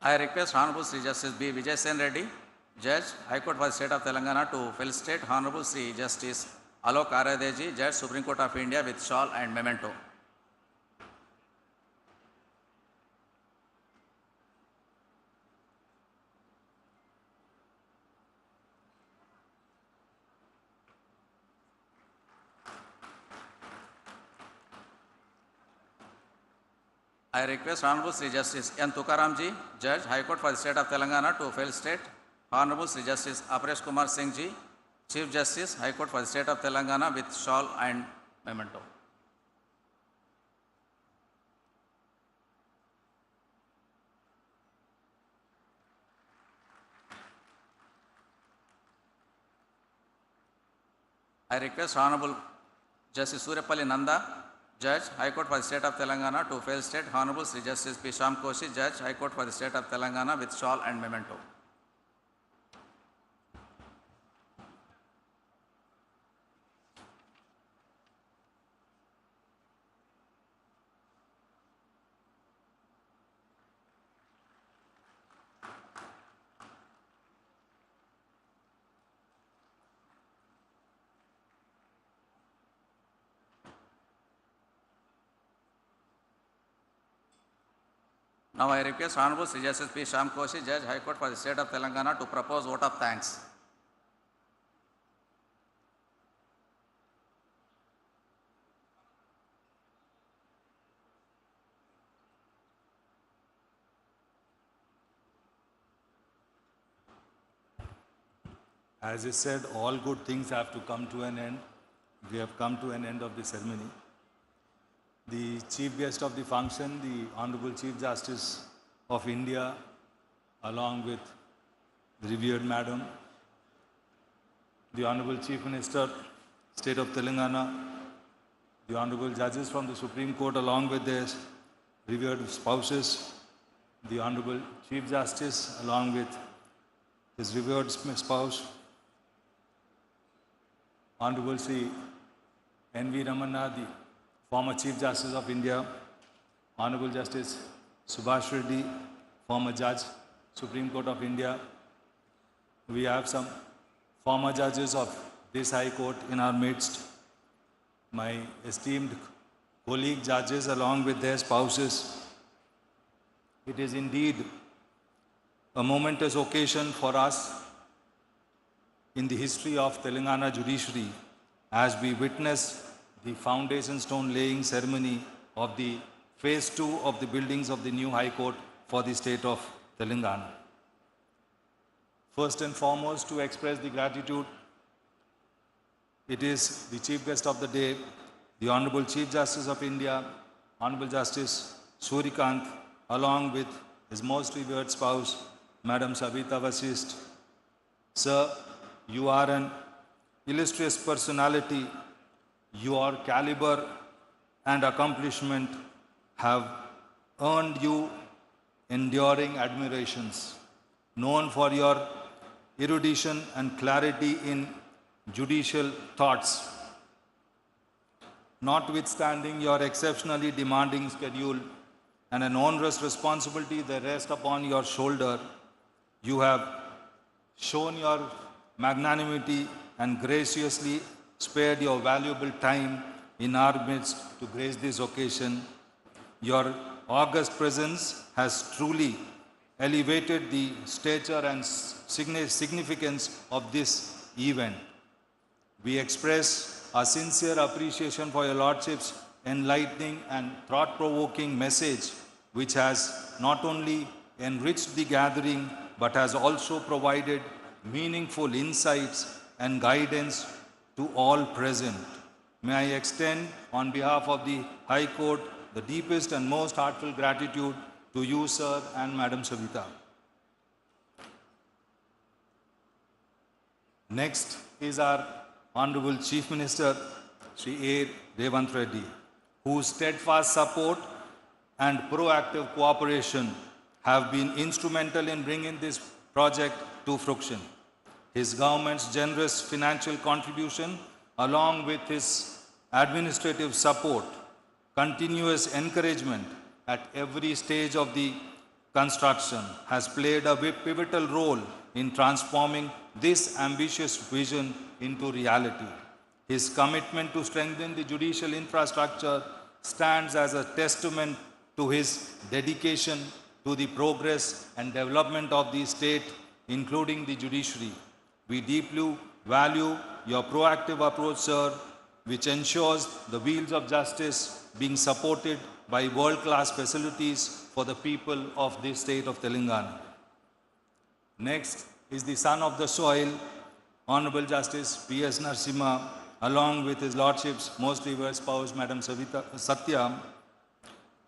I request Honorable Sri Justice B. Vijay Sen Reddy, Judge, High Court for the State of Telangana, to felicitate Honorable Sri Justice Alok Aradeji, Judge, Supreme Court of India, with shawl and memento. I request Honorable Sri Justice N. Tukaramji, Judge, High Court for the State of Telangana, to felicitate Honorable Sri Justice Aparesh Kumar Singh Ji, Chief Justice, High Court for the State of Telangana, with shawl and memento. I request Honorable Justice Suryapalli Nanda, Judge, High Court for the State of Telangana, to felicitate Honorable Sri Justice P. Shamkoshi, Judge, High Court for the State of Telangana, with shawl and memento. Now I request Honorable Sri Justice P. Shyam Koshi, Judge High Court for the State of Telangana, to propose vote of thanks. As I said, all good things have to come to an end. We have come to an end of the ceremony. The chief guest of the function, the Honorable Chief Justice of India, along with the revered Madam, the Honorable Chief Minister, State of Telangana, the Honorable Judges from the Supreme Court, along with their revered spouses, the Honorable Chief Justice, along with his revered spouse, Honorable Sri N.V. Ramana, the former Chief Justice of India, Honorable Justice Subhash Reddy, former Judge, Supreme Court of India. We have some former judges of this High Court in our midst. My esteemed colleague judges along with their spouses. It is indeed a momentous occasion for us in the history of Telangana judiciary as we witness the foundation stone laying ceremony of the phase 2 of the buildings of the new High Court for the state of Telangana. First and foremost, to express the gratitude, it is the chief guest of the day, the Honorable Chief Justice of India, Honorable Justice Suryakanth, along with his most revered spouse, Madam Savita Vasisht. Sir, you are an illustrious personality. Your caliber and accomplishment have earned you enduring admirations. Known for your erudition and clarity in judicial thoughts. Notwithstanding your exceptionally demanding schedule and an onerous responsibility that rests upon your shoulder, you have shown your magnanimity and graciously spared your valuable time in our midst to grace this occasion. Your august presence has truly elevated the stature and significance of this event. We express our sincere appreciation for your Lordship's enlightening and thought-provoking message, which has not only enriched the gathering, but has also provided meaningful insights and guidance to all present. May I extend, on behalf of the High Court, the deepest and most heartfelt gratitude to you, sir, and Madam Savita. Next is our Honorable Chief Minister, Sri A.Revanth Reddy, whose steadfast support and proactive cooperation have been instrumental in bringing this project to fruition. His government's generous financial contribution, along with his administrative support, continuous encouragement at every stage of the construction, has played a pivotal role in transforming this ambitious vision into reality. His commitment to strengthen the judicial infrastructure stands as a testament to his dedication to the progress and development of the state, including the judiciary. We deeply value your proactive approach, sir, which ensures the wheels of justice being supported by world-class facilities for the people of this state of Telangana. Next is the son of the soil, Honorable Justice P.S. Narasimha, along with his Lordship's most revered spouse, Madam Satya.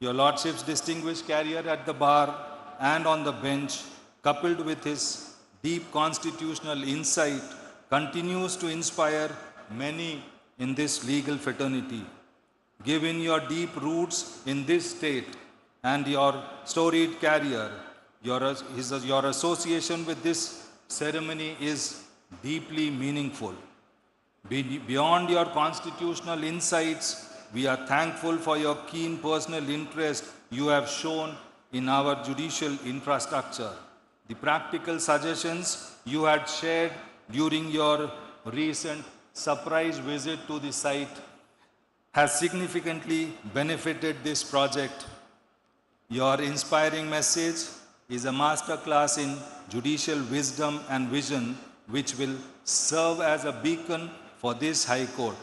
Your Lordship's distinguished career at the bar and on the bench, coupled with his deep constitutional insight, continues to inspire many in this legal fraternity. Given your deep roots in this state and your storied career, your association with this ceremony is deeply meaningful. Beyond your constitutional insights, we are thankful for your keen personal interest you have shown in our judicial infrastructure. The practical suggestions you had shared during your recent surprise visit to the site has significantly benefited this project. Your inspiring message is a master class in judicial wisdom and vision, which will serve as a beacon for this High Court.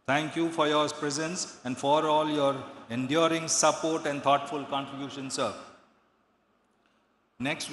Thank you for your presence and for all your enduring support and thoughtful contributions, sir. Next,